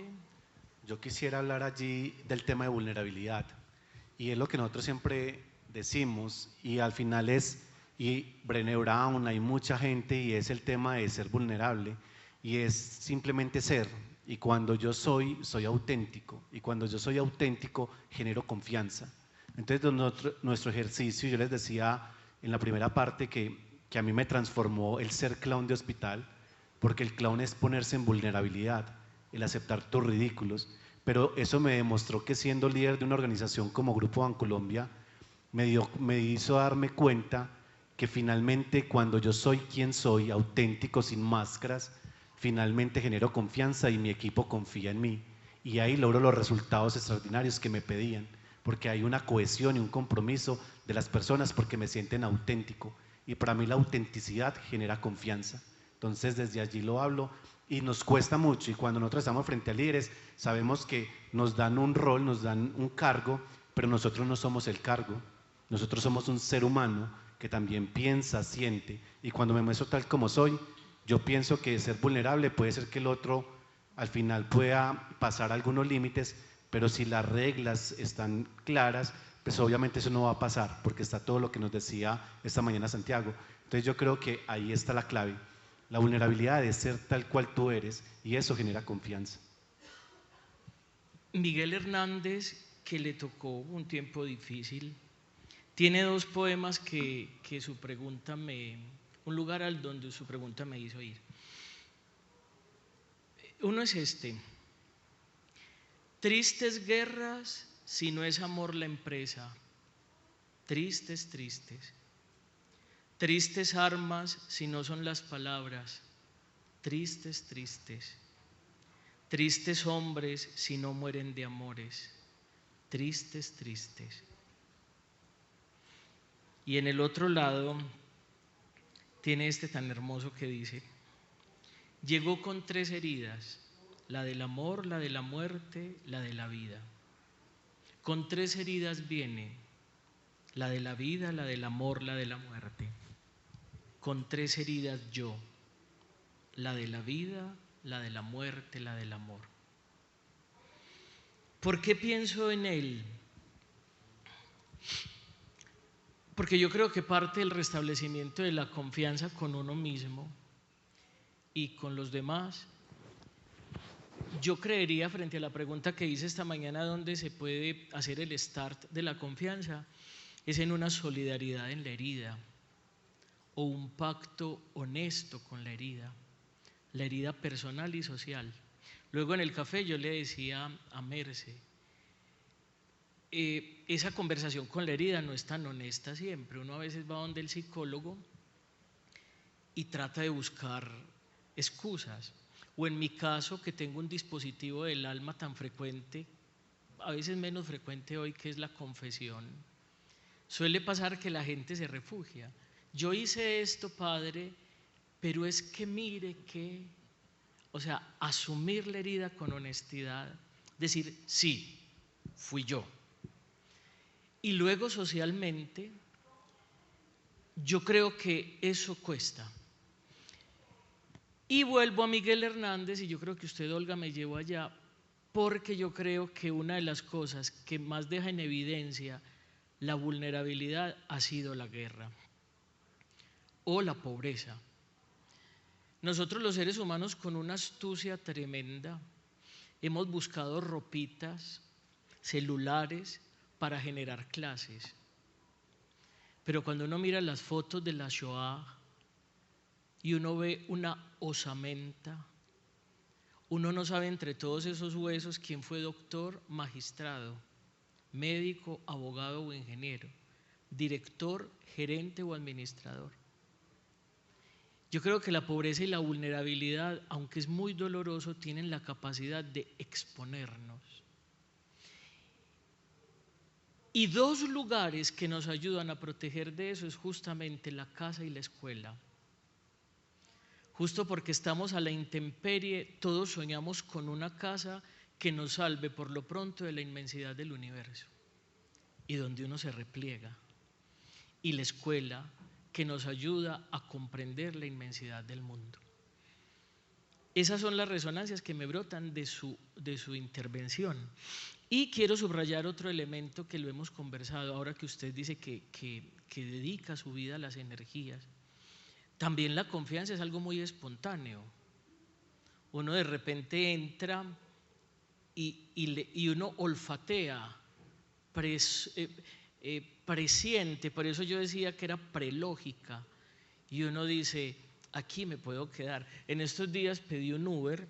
Yo quisiera hablar allí del tema de vulnerabilidad y es lo que nosotros siempre decimos y al final y Brené Brown, hay mucha gente y es el tema de ser vulnerable y es simplemente ser. Y cuando yo soy auténtico. Y cuando yo soy auténtico, genero confianza. Entonces, nuestro ejercicio, yo les decía en la primera parte que a mí me transformó el ser clown de hospital, porque el clown es ponerse en vulnerabilidad, el aceptar tus ridículos. Pero eso me demostró que siendo líder de una organización como Grupo Bancolombia, me hizo darme cuenta que finalmente cuando yo soy quien soy, auténtico, sin máscaras, finalmente genero confianza y mi equipo confía en mí y ahí logro los resultados extraordinarios que me pedían, porque hay una cohesión y un compromiso de las personas porque me sienten auténtico y para mí la autenticidad genera confianza. Entonces desde allí lo hablo y nos cuesta mucho y cuando nosotros estamos frente a líderes sabemos que nos dan un rol, nos dan un cargo, pero nosotros no somos el cargo, nosotros somos un ser humano que también piensa, siente y cuando me muestro tal como soy, yo pienso que ser vulnerable puede ser que el otro al final pueda pasar algunos límites, pero si las reglas están claras, pues obviamente eso no va a pasar, porque está todo lo que nos decía esta mañana Santiago. Entonces yo creo que ahí está la clave, la vulnerabilidad de ser tal cual tú eres, y eso genera confianza. Miguel Hernández, que le tocó un tiempo difícil, tiene dos poemas que su pregunta un lugar al donde su pregunta me hizo ir. Uno es este: tristes guerras si no es amor la empresa, tristes, tristes. Tristes armas si no son las palabras, tristes, tristes. Tristes hombres si no mueren de amores, tristes, tristes. Y en el otro lado tiene este tan hermoso que dice: llegó con 3 heridas, la del amor, la de la muerte, la de la vida. Con 3 heridas viene, la de la vida, la del amor, la de la muerte. Con 3 heridas yo, la de la vida, la de la muerte, la del amor. ¿Por qué pienso en él? Porque yo creo que parte del restablecimiento de la confianza con uno mismo y con los demás, yo creería, frente a la pregunta que hice esta mañana, ¿dónde se puede hacer el start de la confianza? Es en una solidaridad en la herida o un pacto honesto con la herida personal y social. Luego en el café yo le decía a Merce, esa conversación con la herida no es tan honesta siempre. Uno a veces va donde el psicólogo y trata de buscar excusas. O en mi caso, que tengo un dispositivo del alma tan frecuente, a veces menos frecuente hoy, que es la confesión, suele pasar que la gente se refugia. Yo hice esto, padre, pero es que mire que, o sea, asumir la herida con honestidad, decir, sí, fui yo. Y luego socialmente, yo creo que eso cuesta. Y vuelvo a Miguel Hernández, y yo creo que usted, Olga, me llevó allá, porque yo creo que una de las cosas que más deja en evidencia la vulnerabilidad ha sido la guerra o la pobreza. Nosotros los seres humanos, con una astucia tremenda, hemos buscado ropitas, celulares para generar clases. Pero cuando uno mira las fotos de la Shoah y uno ve una osamenta, uno no sabe entre todos esos huesos quién fue doctor, magistrado, médico, abogado o ingeniero, director, gerente o administrador. Yo creo que la pobreza y la vulnerabilidad, aunque es muy doloroso, tienen la capacidad de exponernos. Y 2 lugares que nos ayudan a proteger de eso es justamente la casa y la escuela. Justo porque estamos a la intemperie, todos soñamos con una casa que nos salve por lo pronto de la inmensidad del universo y donde uno se repliega. Y la escuela que nos ayuda a comprender la inmensidad del mundo. Esas son las resonancias que me brotan de su intervención. Y quiero subrayar otro elemento que lo hemos conversado, ahora que usted dice que dedica su vida a las energías. También la confianza es algo muy espontáneo. Uno de repente entra y uno olfatea, presiente, por eso yo decía que era prelógica, y uno dice, aquí me puedo quedar. En estos días pedí un Uber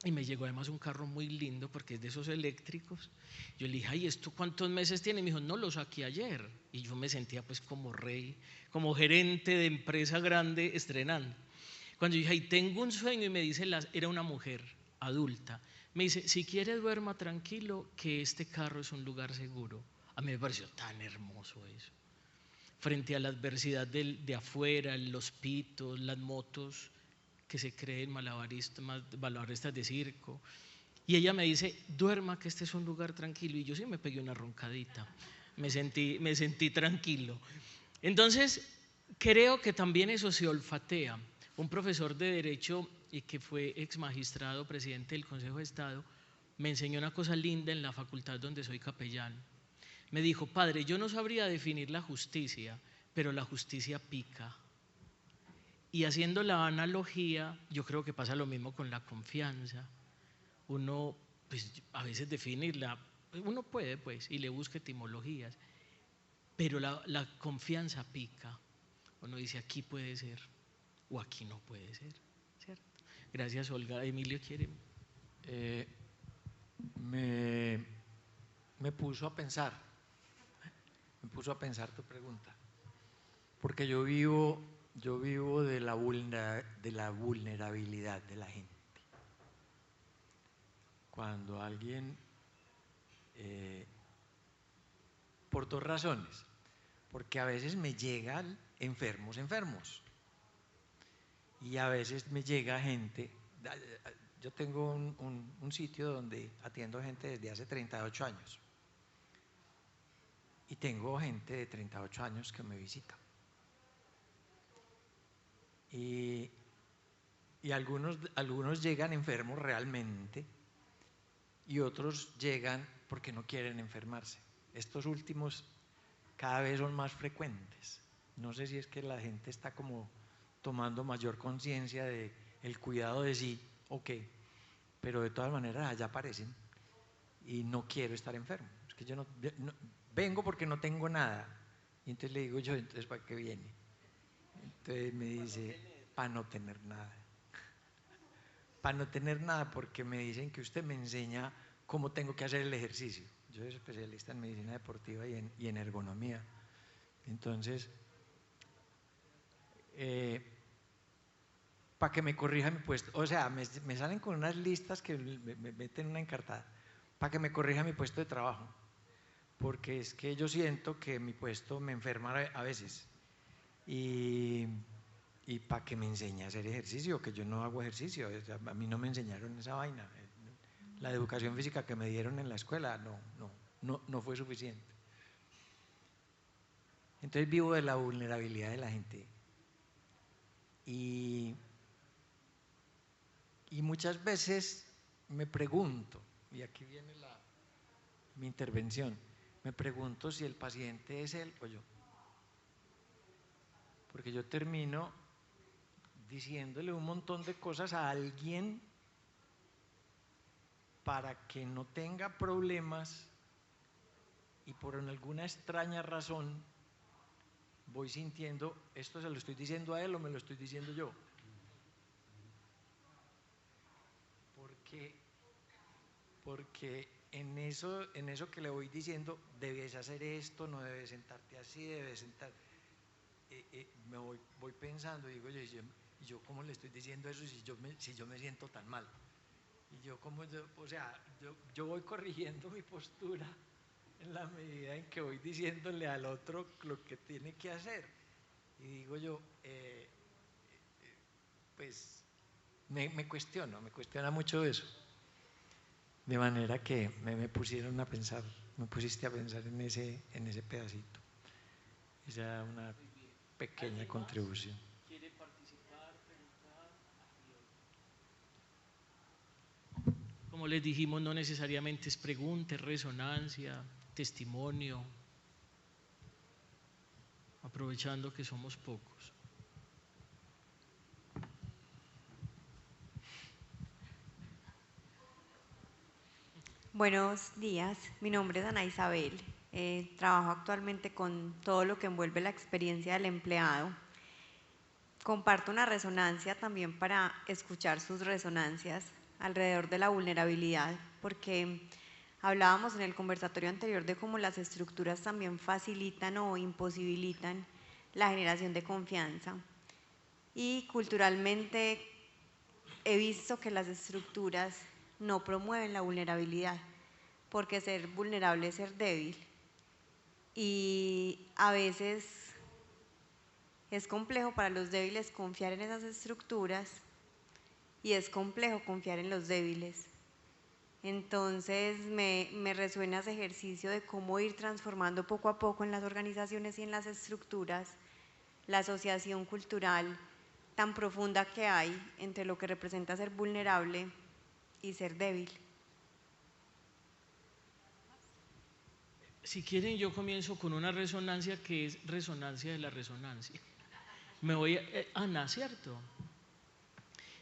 y me llegó además un carro muy lindo porque es de esos eléctricos. Yo le dije, ay, ¿esto cuántos meses tiene? Y me dijo, no, lo saqué ayer. Y yo me sentía pues como rey, como gerente de empresa grande estrenando. Cuando yo dije, ay, tengo un sueño, y me dice, era una mujer adulta, me dice, si quiere duerma tranquilo, que este carro es un lugar seguro. A mí me pareció tan hermoso eso. Frente a la adversidad de afuera, los pitos, las motos que se creen malabaristas de circo. Y ella me dice, duerma que este es un lugar tranquilo. Y yo sí me pegué una roncadita, me sentí tranquilo. Entonces, creo que también eso se olfatea. Un profesor de Derecho y que fue ex magistrado, presidente del Consejo de Estado, me enseñó una cosa linda en la facultad donde soy capellán. Me dijo, padre, yo no sabría definir la justicia, pero la justicia pica. Y haciendo la analogía, yo creo que pasa lo mismo con la confianza. Uno, pues a veces definirla, uno puede pues, y le busca etimologías, pero la confianza pica. Uno dice, aquí puede ser, o aquí no puede ser, ¿cierto? Gracias, Olga. Emilio quiere. Me puso a pensar tu pregunta, porque yo vivo de la vulnerabilidad de la gente. Cuando alguien, por 2 razones, porque a veces me llegan enfermos, y a veces me llega gente. Yo tengo un sitio donde atiendo gente desde hace 38 años. Y tengo gente de 38 años que me visita. Y algunos llegan enfermos realmente y otros llegan porque no quieren enfermarse. Estos últimos cada vez son más frecuentes. No sé si es que la gente está como tomando mayor conciencia de el cuidado de sí o qué, pero de todas maneras allá aparecen y no quiero estar enfermo. Es que yo no vengo porque no tengo nada. Y entonces le digo yo, entonces ¿para qué viene? Entonces me dice, para no tener nada. Para no tener nada, porque me dicen que usted me enseña cómo tengo que hacer el ejercicio. Yo soy especialista en medicina deportiva y en ergonomía. Entonces, para que me corrija mi puesto, o sea, me salen con unas listas que me meten una encartada, para que me corrija mi puesto de trabajo, porque es que yo siento que mi puesto me enferma a veces, y para que me enseñe a hacer ejercicio, que yo no hago ejercicio, o sea, a mí no me enseñaron esa vaina, la educación física que me dieron en la escuela no fue suficiente. Entonces vivo de la vulnerabilidad de la gente. Y muchas veces me pregunto, y aquí viene mi intervención, me pregunto si el paciente es él o yo. Porque yo termino diciéndole un montón de cosas a alguien para que no tenga problemas y por alguna extraña razón voy sintiendo, esto se lo estoy diciendo a él o me lo estoy diciendo yo. Porque en eso que le voy diciendo, debes hacer esto, no debes sentarte así, debes sentar. Me voy pensando, digo, yo ¿cómo le estoy diciendo eso si yo me siento tan mal? Y yo voy corrigiendo mi postura en la medida en que voy diciéndole al otro lo que tiene que hacer. Y digo yo, pues me cuestiona mucho eso. De manera que me pusieron a pensar, me pusiste a pensar en ese pedacito. Esa es una pequeña contribución. ¿Quiere participar, preguntar? Como les dijimos, no necesariamente es pregunta, es resonancia, testimonio, aprovechando que somos pocos. Buenos días, mi nombre es Ana Isabel. Trabajo actualmente con todo lo que envuelve la experiencia del empleado. Comparto una resonancia también para escuchar sus resonancias alrededor de la vulnerabilidad, porque hablábamos en el conversatorio anterior de cómo las estructuras también facilitan o imposibilitan la generación de confianza. Y culturalmente he visto que las estructuras no promueven la vulnerabilidad, porque ser vulnerable es ser débil. Y a veces es complejo para los débiles confiar en esas estructuras y es complejo confiar en los débiles. Entonces me resuena ese ejercicio de cómo ir transformando poco a poco en las organizaciones y en las estructuras la asociación cultural tan profunda que hay entre lo que representa ser vulnerable y ser débil. Si quieren, yo comienzo con una resonancia que es resonancia de la resonancia. Me voy a Ana, ¿cierto?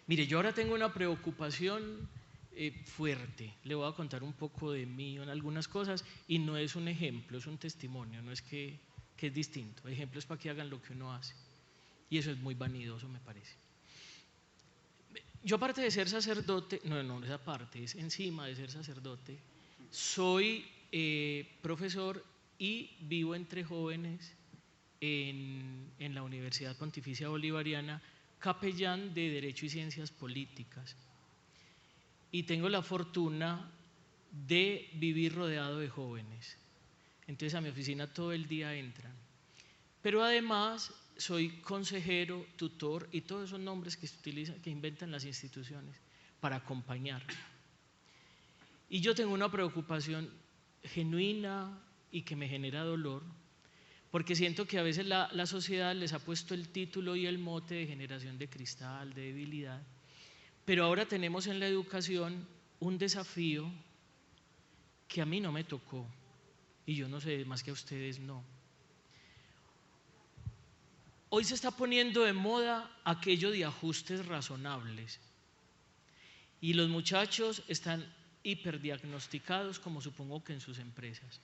Mire, yo ahora tengo una preocupación fuerte. Le voy a contar un poco de mí en algunas cosas y no es un ejemplo, es un testimonio, no es que es distinto. Ejemplos para que hagan lo que uno hace. Y eso es muy vanidoso, me parece. Yo, aparte de ser sacerdote, no, esa parte es encima de ser sacerdote, soy profesor y vivo entre jóvenes en la Universidad Pontificia Bolivariana, capellán de Derecho y Ciencias Políticas. Y tengo la fortuna de vivir rodeado de jóvenes. Entonces a mi oficina todo el día entran. Pero además soy consejero, tutor y todos esos nombres que se utilizan, que inventan las instituciones para acompañar. Y yo tengo una preocupación genuina y que me genera dolor, porque siento que a veces la sociedad les ha puesto el título y el mote de generación de cristal, de debilidad, pero ahora tenemos en la educación un desafío que a mí no me tocó, y yo no sé, más que a ustedes no. Hoy se está poniendo de moda aquello de ajustes razonables, y los muchachos están hiperdiagnosticados, como supongo que en sus empresas.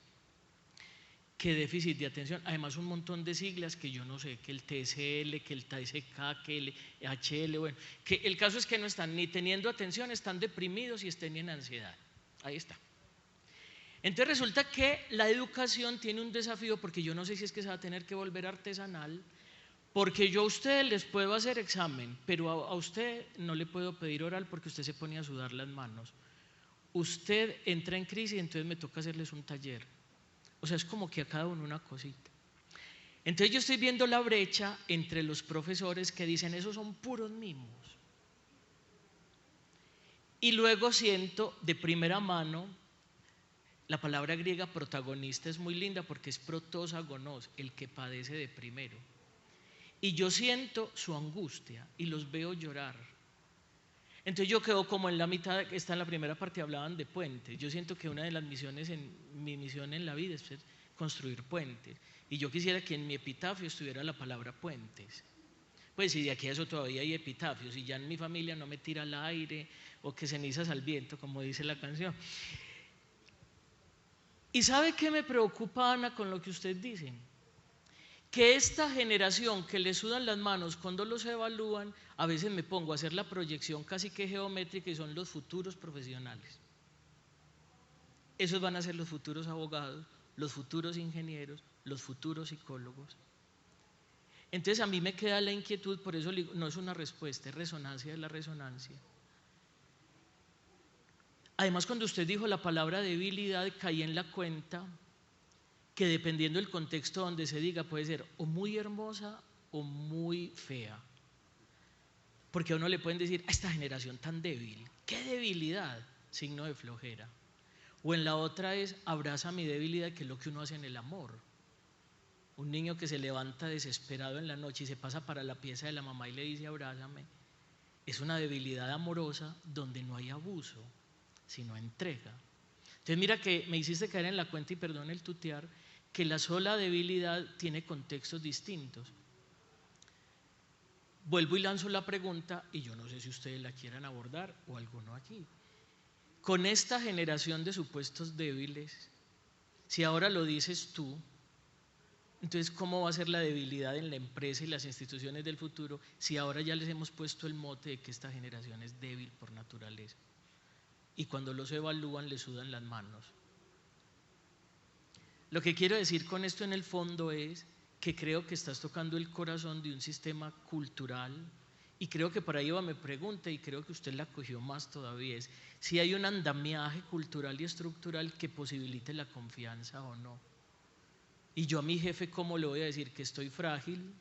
¿Qué déficit de atención? Además un montón de siglas que yo no sé, que el TSL, que el TSK, que el HL, bueno, que el caso es que no están ni teniendo atención, están deprimidos y están en ansiedad. Ahí está. Entonces resulta que la educación tiene un desafío, porque yo no sé si es que se va a tener que volver artesanal, porque yo a ustedes les puedo hacer examen, pero a usted no le puedo pedir oral porque usted se pone a sudar las manos. Usted entra en crisis y entonces me toca hacerles un taller. O sea, es como que a cada uno una cosita. Entonces yo estoy viendo la brecha entre los profesores que dicen esos son puros mimos. Y luego siento de primera mano, la palabra griega protagonista es muy linda porque es protosagonos, el que padece de primero. Y yo siento su angustia y los veo llorar. Entonces yo quedo como en la mitad, está en la primera parte, hablaban de puentes. Yo siento que una de las misiones, mi misión en la vida es construir puentes. Y yo quisiera que en mi epitafio estuviera la palabra puentes. Pues si de aquí a eso todavía hay epitafios, y ya en mi familia no me tira al aire, o que cenizas al viento, como dice la canción. ¿Y sabe qué me preocupa, Ana, con lo que ustedes dicen? Que esta generación que le sudan las manos cuando los evalúan, a veces me pongo a hacer la proyección casi que geométrica y son los futuros profesionales. Esos van a ser los futuros abogados, los futuros ingenieros, los futuros psicólogos. Entonces a mí me queda la inquietud, por eso no es una respuesta, es resonancia de la resonancia. Además, cuando usted dijo la palabra debilidad, caí en la cuenta que dependiendo del contexto donde se diga puede ser o muy hermosa o muy fea, porque a uno le pueden decir, esta generación tan débil, qué debilidad, signo de flojera, o en la otra es, abraza mi debilidad, que es lo que uno hace en el amor. Un niño que se levanta desesperado en la noche y se pasa para la pieza de la mamá y le dice abrázame, es una debilidad amorosa donde no hay abuso, sino entrega. Entonces mira que me hiciste caer en la cuenta, y perdón el tutear, que la sola debilidad tiene contextos distintos. Vuelvo y lanzo la pregunta, y yo no sé si ustedes la quieran abordar o alguno aquí. Con esta generación de supuestos débiles, si ahora lo dices tú, entonces ¿cómo va a ser la debilidad en la empresa y las instituciones del futuro si ahora ya les hemos puesto el mote de que esta generación es débil por naturaleza? Y cuando los evalúan les sudan las manos. Lo que quiero decir con esto en el fondo es que creo que estás tocando el corazón de un sistema cultural, y creo que por ahí va mi pregunta, y creo que usted la cogió más todavía, es si hay un andamiaje cultural y estructural que posibilite la confianza o no. Y yo a mi jefe, ¿cómo le voy a decir que estoy frágil?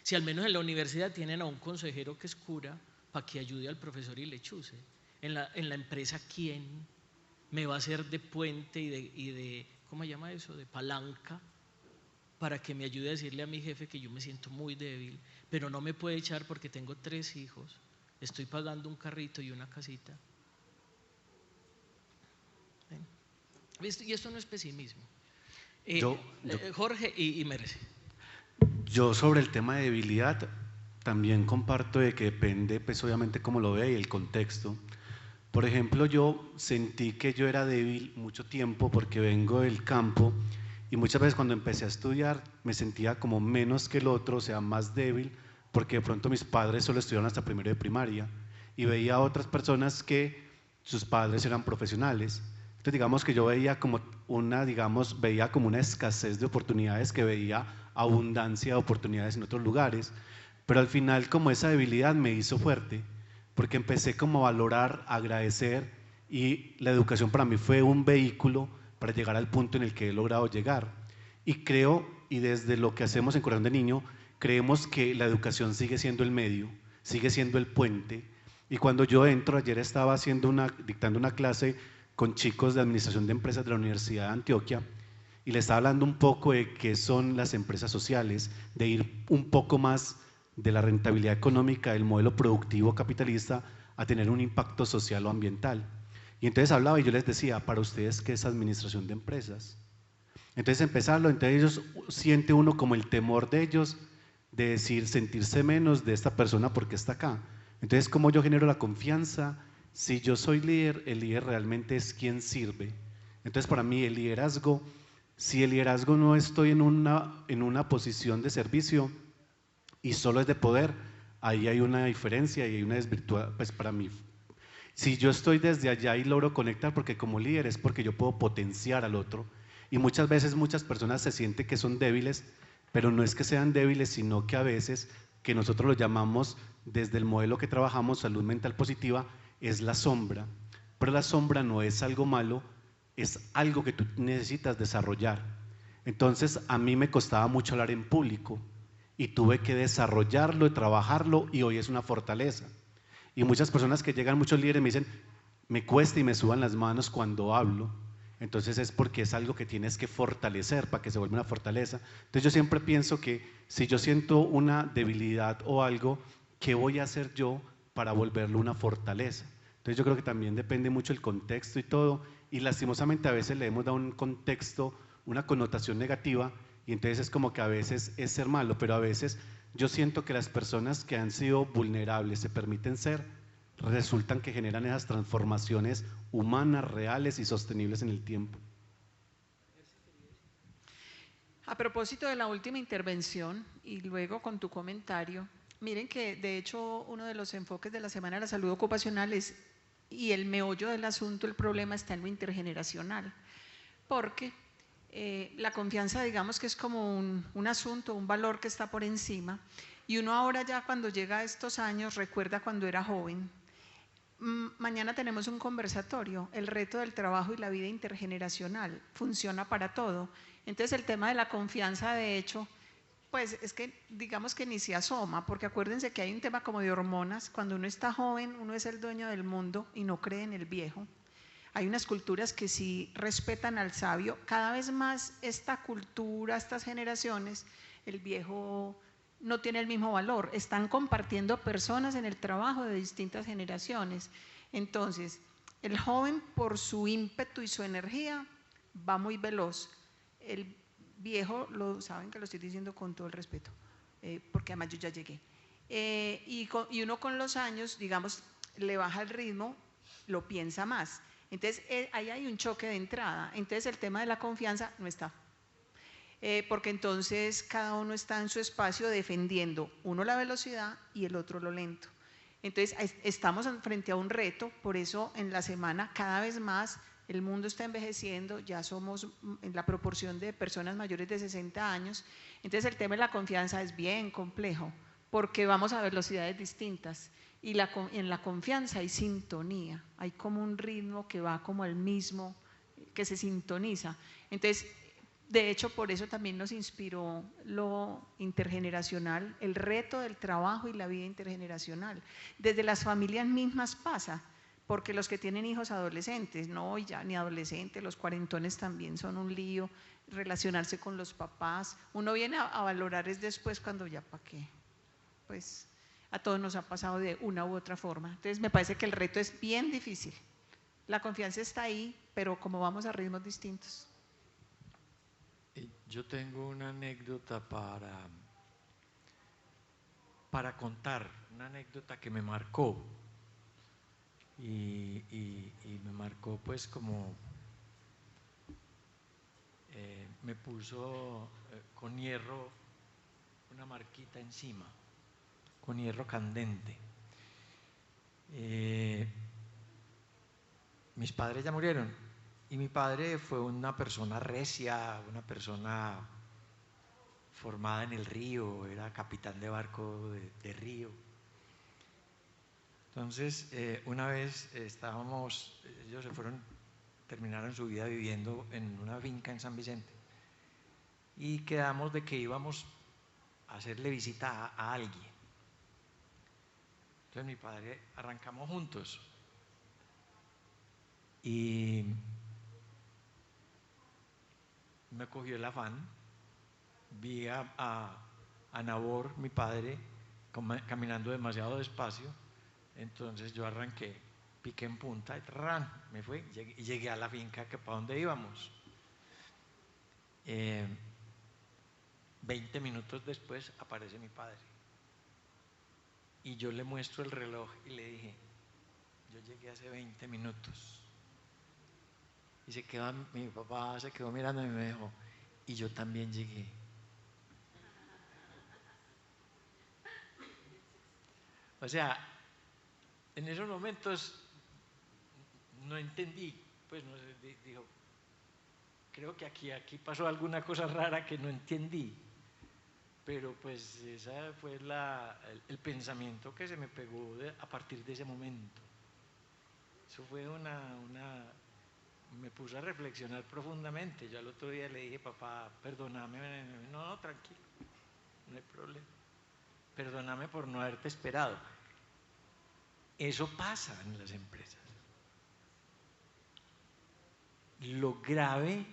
Si al menos en la universidad tienen a un consejero que es cura para que ayude al profesor y le chuse. En la empresa, ¿quién me va a hacer de puente y de ¿cómo se llama eso? De palanca, para que me ayude a decirle a mi jefe que yo me siento muy débil, pero no me puede echar porque tengo 3 hijos, estoy pagando un carrito y una casita. Y esto no es pesimismo. Jorge y Merce. Yo sobre el tema de debilidad también comparto de que depende, pues obviamente cómo lo vea y el contexto. Por ejemplo, yo sentí que yo era débil mucho tiempo porque vengo del campo, y muchas veces cuando empecé a estudiar me sentía como menos que el otro, o sea, más débil, porque de pronto mis padres solo estudiaron hasta primero de primaria y veía a otras personas que sus padres eran profesionales. Entonces digamos que yo veía como una escasez de oportunidades, que veía abundancia de oportunidades en otros lugares, pero al final como esa debilidad me hizo fuerte, porque empecé como a valorar, a agradecer, y la educación para mí fue un vehículo para llegar al punto en el que he logrado llegar. Y creo, y desde lo que hacemos en Corazón de Niño, creemos que la educación sigue siendo el medio, sigue siendo el puente. Y cuando yo entro, ayer estaba dictando una clase con chicos de administración de empresas de la Universidad de Antioquia, y le estaba hablando un poco de qué son las empresas sociales, de ir un poco más de la rentabilidad económica del modelo productivo capitalista a tener un impacto social o ambiental. Y entonces hablaba y yo les decía, para ustedes, ¿qué es administración de empresas? Entonces empezarlo, entonces ellos siente uno como el temor de ellos de decir, sentirse menos de esta persona porque está acá. Entonces, ¿cómo yo genero la confianza? Si yo soy líder, el líder realmente es quien sirve. Entonces, para mí el liderazgo, si el liderazgo no estoy en una posición de servicio y solo es de poder, ahí hay una diferencia y hay una desvirtuada, pues para mí. Si yo estoy desde allá y logro conectar, porque como líder es porque yo puedo potenciar al otro, y muchas veces muchas personas se sienten que son débiles, pero no es que sean débiles, sino que a veces, que nosotros lo llamamos desde el modelo que trabajamos, salud mental positiva, es la sombra, pero la sombra no es algo malo, es algo que tú necesitas desarrollar. Entonces a mí me costaba mucho hablar en público y tuve que desarrollarlo y trabajarlo, y hoy es una fortaleza. Y muchas personas que llegan, muchos líderes me dicen, me cuesta y me suban las manos cuando hablo. Entonces es porque es algo que tienes que fortalecer para que se vuelva una fortaleza. Entonces yo siempre pienso que si yo siento una debilidad o algo, ¿qué voy a hacer yo para volverlo una fortaleza? Entonces yo creo que también depende mucho el contexto y todo, y lastimosamente a veces le hemos dado un contexto, una connotación negativa, y entonces es como que a veces es ser malo, pero a veces yo siento que las personas que han sido vulnerables, se permiten ser, resultan que generan esas transformaciones humanas, reales y sostenibles en el tiempo. A propósito de la última intervención y luego con tu comentario, miren que de hecho uno de los enfoques de la Semana de la Salud Ocupacional es, y el meollo del asunto, el problema está en lo intergeneracional, porque la confianza, digamos que es como un asunto, un valor que está por encima, y uno ahora ya cuando llega a estos años recuerda cuando era joven. Mañana tenemos un conversatorio, el reto del trabajo y la vida intergeneracional, funciona para todo. Entonces el tema de la confianza, de hecho, pues es que digamos que ni se asoma, porque acuérdense que hay un tema como de hormonas. Cuando uno está joven, uno es el dueño del mundo y no cree en el viejo. Hay unas culturas que sí respetan al sabio. Cada vez más esta cultura, estas generaciones, el viejo no tiene el mismo valor. Están compartiendo personas en el trabajo de distintas generaciones. Entonces, el joven por su ímpetu y su energía va muy veloz. El viejo, lo saben que lo estoy diciendo con todo el respeto, porque además yo ya llegué. Y uno con los años, digamos, le baja el ritmo, lo piensa más. Entonces, ahí hay un choque de entrada. Entonces, el tema de la confianza no está. Porque entonces cada uno está en su espacio defendiendo, uno la velocidad y el otro lo lento. Entonces, estamos frente a un reto, por eso en la semana cada vez más el mundo está envejeciendo, ya somos en la proporción de personas mayores de 60 años. Entonces, el tema de la confianza es bien complejo, porque vamos a velocidades distintas. Y en la confianza hay sintonía, hay como un ritmo que va como al mismo, que se sintoniza. Entonces, de hecho, por eso también nos inspiró lo intergeneracional, el reto del trabajo y la vida intergeneracional. Desde las familias mismas pasa, porque los que tienen hijos adolescentes, no, ya ni adolescentes, los cuarentones también son un lío, relacionarse con los papás. Uno viene a valorar es después cuando ya para qué, pues a todos nos ha pasado de una u otra forma. Entonces me parece que el reto es bien difícil. La confianza está ahí, pero como vamos a ritmos distintos. Yo tengo una anécdota para contar, una anécdota que me marcó y me marcó pues como me puso con hierro una marquita encima, con hierro candente. Mis padres ya murieron y mi padre fue una persona recia, una persona formada en el río, era capitán de barco de río. Entonces, una vez ellos terminaron su vida viviendo en una finca en San Vicente y quedamos de que íbamos a hacerle visita a alguien. Entonces mi padre, arrancamos juntos y me cogió el afán, vi a Nabor, mi padre, caminando demasiado despacio, entonces yo arranqué, piqué en punta y me fui y llegué a la finca que para dónde íbamos. 20 minutos después aparece mi padre y yo le muestro el reloj y le dije, yo llegué hace 20 minutos. Y mi papá se quedó mirando y me dijo, y yo también llegué. O sea, en esos momentos no entendí, pues no sé, digo, creo que aquí pasó alguna cosa rara que no entendí, pero pues ese fue el pensamiento que se me pegó a partir de ese momento. Eso fue me puse a reflexionar profundamente. Yo al otro día le dije, papá, perdóname. No, tranquilo, no hay problema. Perdóname por no haberte esperado. Eso pasa en las empresas. Lo grave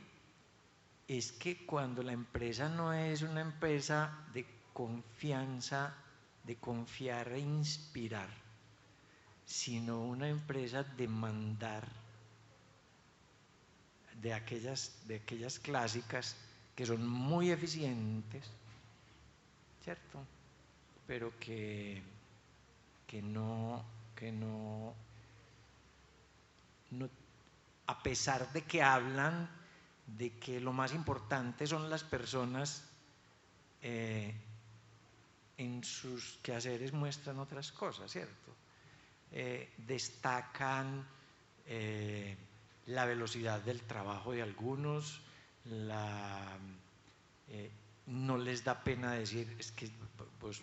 es que cuando la empresa no es una empresa de confianza, de confiar e inspirar, sino una empresa de mandar, de aquellas clásicas que son muy eficientes, ¿cierto? Pero que no, a pesar de que hablan de que lo más importante son las personas, en sus quehaceres muestran otras cosas, ¿cierto? Destacan la velocidad del trabajo de algunos, no les da pena decir, es que pues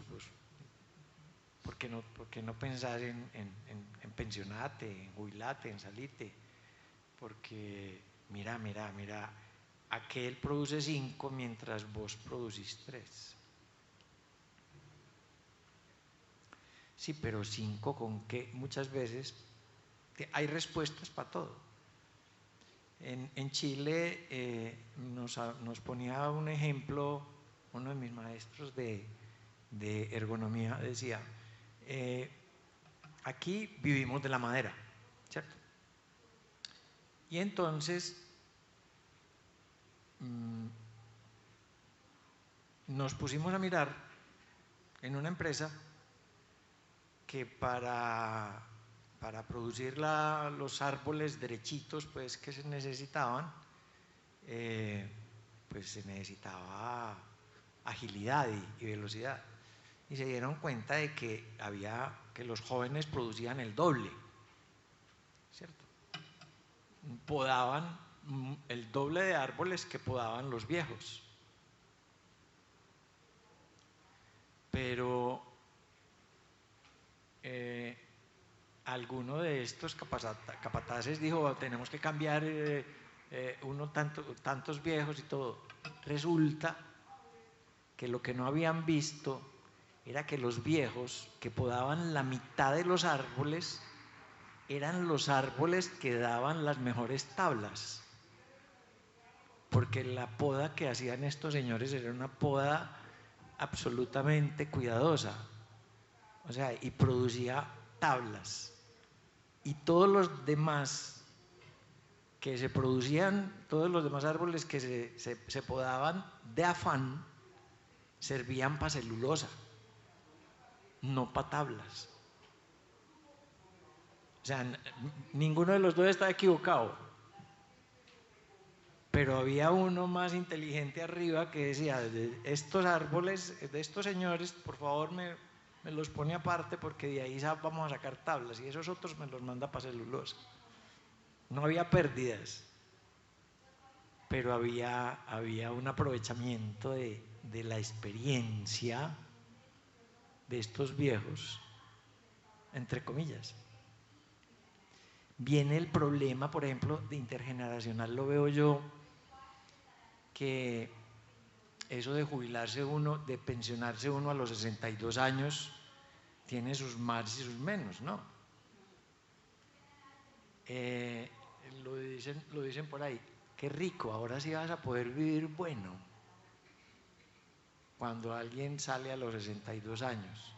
¿por qué no pensar en pensionate, en jubilate, en salite? Porque mira, aquel produce 5 mientras vos producís 3. Sí, pero 5 con qué, muchas veces hay respuestas para todo. En Chile nos ponía un ejemplo, uno de mis maestros de ergonomía decía, aquí vivimos de la madera, ¿cierto? Y entonces nos pusimos a mirar en una empresa que para producir los árboles derechitos pues, que se necesitaban, pues se necesitaba agilidad y velocidad. Y se dieron cuenta de que los jóvenes producían el doble, ¿cierto? Podaban el doble de árboles que podaban los viejos. Pero alguno de estos capataces dijo, tenemos que cambiar tantos viejos y todo. Resulta que lo que no habían visto era que los viejos que podaban la mitad de los árboles eran los árboles que daban las mejores tablas, porque la poda que hacían estos señores era una poda absolutamente cuidadosa, o sea, y producía tablas, y todos los demás que se producían, todos los demás árboles que se podaban de afán, servían para celulosa, no para tablas. O sea, ninguno de los dos estaba equivocado, pero había uno más inteligente arriba que decía, de estos árboles, de estos señores, por favor me los pone aparte porque de ahí vamos a sacar tablas, y esos otros me los manda para celulosa. No había pérdidas, pero había un aprovechamiento de la experiencia de estos viejos, entre comillas. Viene el problema, por ejemplo, de intergeneracional, lo veo yo, que eso de jubilarse uno, de pensionarse uno a los 62 años, tiene sus más y sus menos, ¿no? Lo dicen por ahí, qué rico, ahora sí vas a poder vivir bueno. Cuando alguien sale a los 62 años,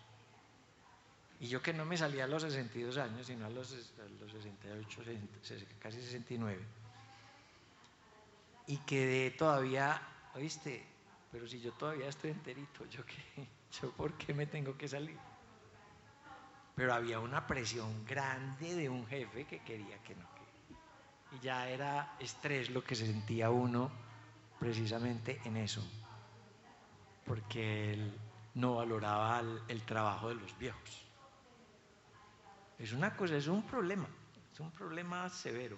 y yo que no me salí a los 62 años, sino a los 68, casi 69, y quedé todavía, oíste, pero si yo todavía estoy enterito, ¿yo por qué me tengo que salir? Pero había una presión grande de un jefe que quería que no. Y ya era estrés lo que se sentía uno precisamente en eso, porque él no valoraba el trabajo de los viejos. Es una cosa, es un problema severo,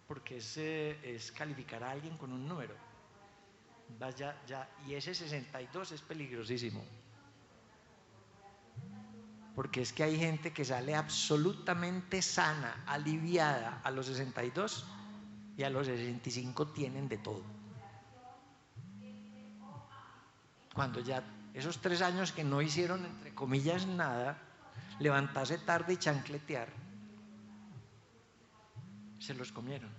porque es calificar a alguien con un número. Y ese 62 es peligrosísimo, porque es que hay gente que sale absolutamente sana, aliviada a los 62 y a los 65 tienen de todo. Cuando ya esos 3 años que no hicieron, entre comillas, nada, levantarse tarde y chancletear, se los comieron.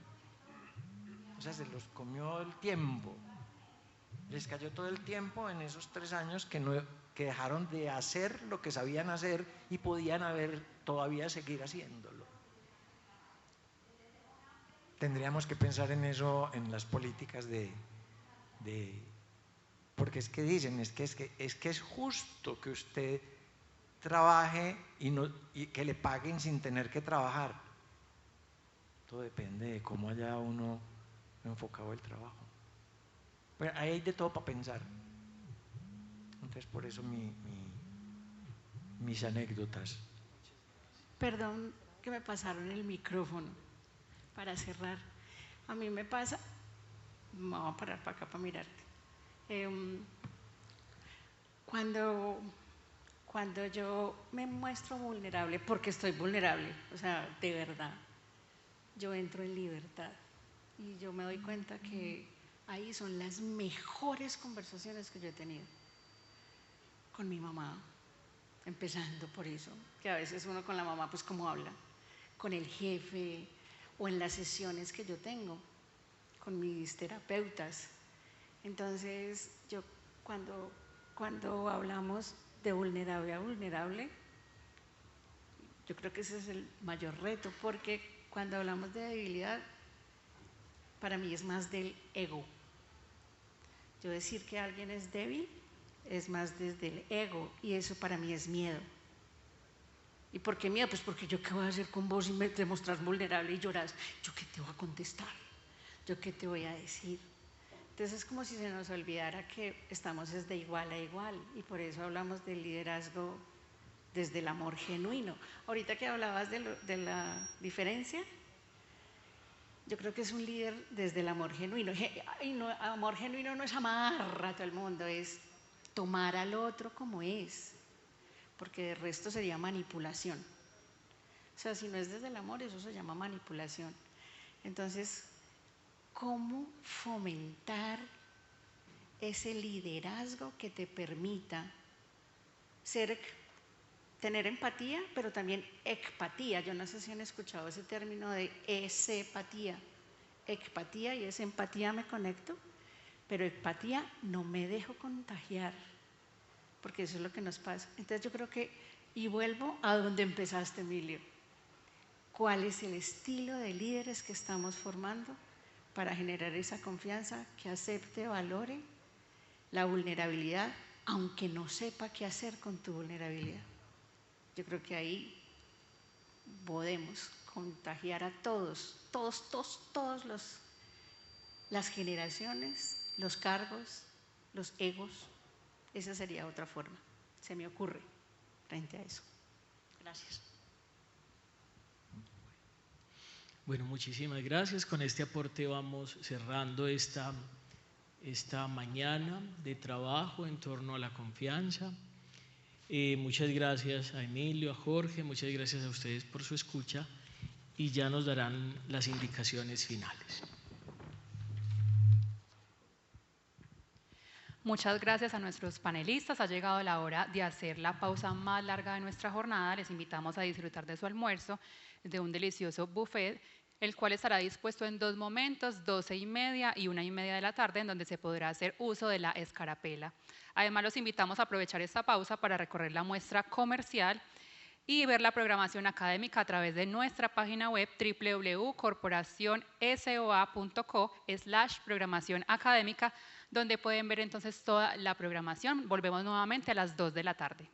O sea, se los comió el tiempo. Les cayó todo el tiempo en esos 3 años que dejaron de hacer lo que sabían hacer y podían todavía seguir haciéndolo. Tendríamos que pensar en eso, en las políticas porque es que dicen, es que es justo que usted trabaje y que le paguen sin tener que trabajar. Todo depende de cómo haya uno enfocado el trabajo. Pero ahí hay de todo para pensar. Entonces, por eso mis anécdotas. Perdón que me pasaron el micrófono para cerrar. A mí me pasa, me voy a parar para acá para mirarte. Cuando yo me muestro vulnerable, porque estoy vulnerable, o sea, de verdad, yo entro en libertad y yo me doy cuenta que ahí son las mejores conversaciones que yo he tenido con mi mamá, empezando por eso, que a veces uno con la mamá pues como habla, con el jefe o en las sesiones que yo tengo con mis terapeutas. Entonces yo cuando hablamos de vulnerable a vulnerable, yo creo que ese es el mayor reto, porque cuando hablamos de debilidad, para mí es más del ego. Yo decir que alguien es débil es más desde el ego, y eso para mí es miedo. ¿Y por qué miedo? Pues porque yo qué voy a hacer con vos si me te mostras vulnerable y lloras. ¿Yo qué te voy a contestar? ¿Yo qué te voy a decir? Entonces es como si se nos olvidara que estamos desde igual a igual, y por eso hablamos del liderazgo desde el amor genuino. Ahorita que hablabas de la diferencia, yo creo que es un líder desde el amor genuino. Y no, amor genuino no es amar a todo el mundo, es tomar al otro como es, porque de resto sería manipulación. O sea, si no es desde el amor, eso se llama manipulación. Entonces, ¿cómo fomentar ese liderazgo que te permita tener empatía, pero también ecpatía? Yo no sé si han escuchado ese término de esepatía. Ecpatía, y es empatía, me conecto, pero ecpatía, no me dejo contagiar, porque eso es lo que nos pasa. Entonces yo creo que, y vuelvo a donde empezaste, Emilio, ¿cuál es el estilo de líderes que estamos formando para generar esa confianza que acepte, valore la vulnerabilidad, aunque no sepa qué hacer con tu vulnerabilidad? Yo creo que ahí podemos contagiar a todas las generaciones, los cargos, los egos. Esa sería otra forma, se me ocurre, frente a eso. Gracias. Bueno, muchísimas gracias. Con este aporte vamos cerrando esta mañana de trabajo en torno a la confianza. Muchas gracias a Emilio, a Jorge, muchas gracias a ustedes por su escucha, y ya nos darán las indicaciones finales. Muchas gracias a nuestros panelistas. Ha llegado la hora de hacer la pausa más larga de nuestra jornada. Les invitamos a disfrutar de su almuerzo, de un delicioso buffet el cual estará dispuesto en 2 momentos, 12:30 y 1:30 de la tarde, en donde se podrá hacer uso de la escarapela. Además, los invitamos a aprovechar esta pausa para recorrer la muestra comercial y ver la programación académica a través de nuestra página web www.corporacionsoa.co/programación académica, donde pueden ver entonces toda la programación. Volvemos nuevamente a las 2 de la tarde.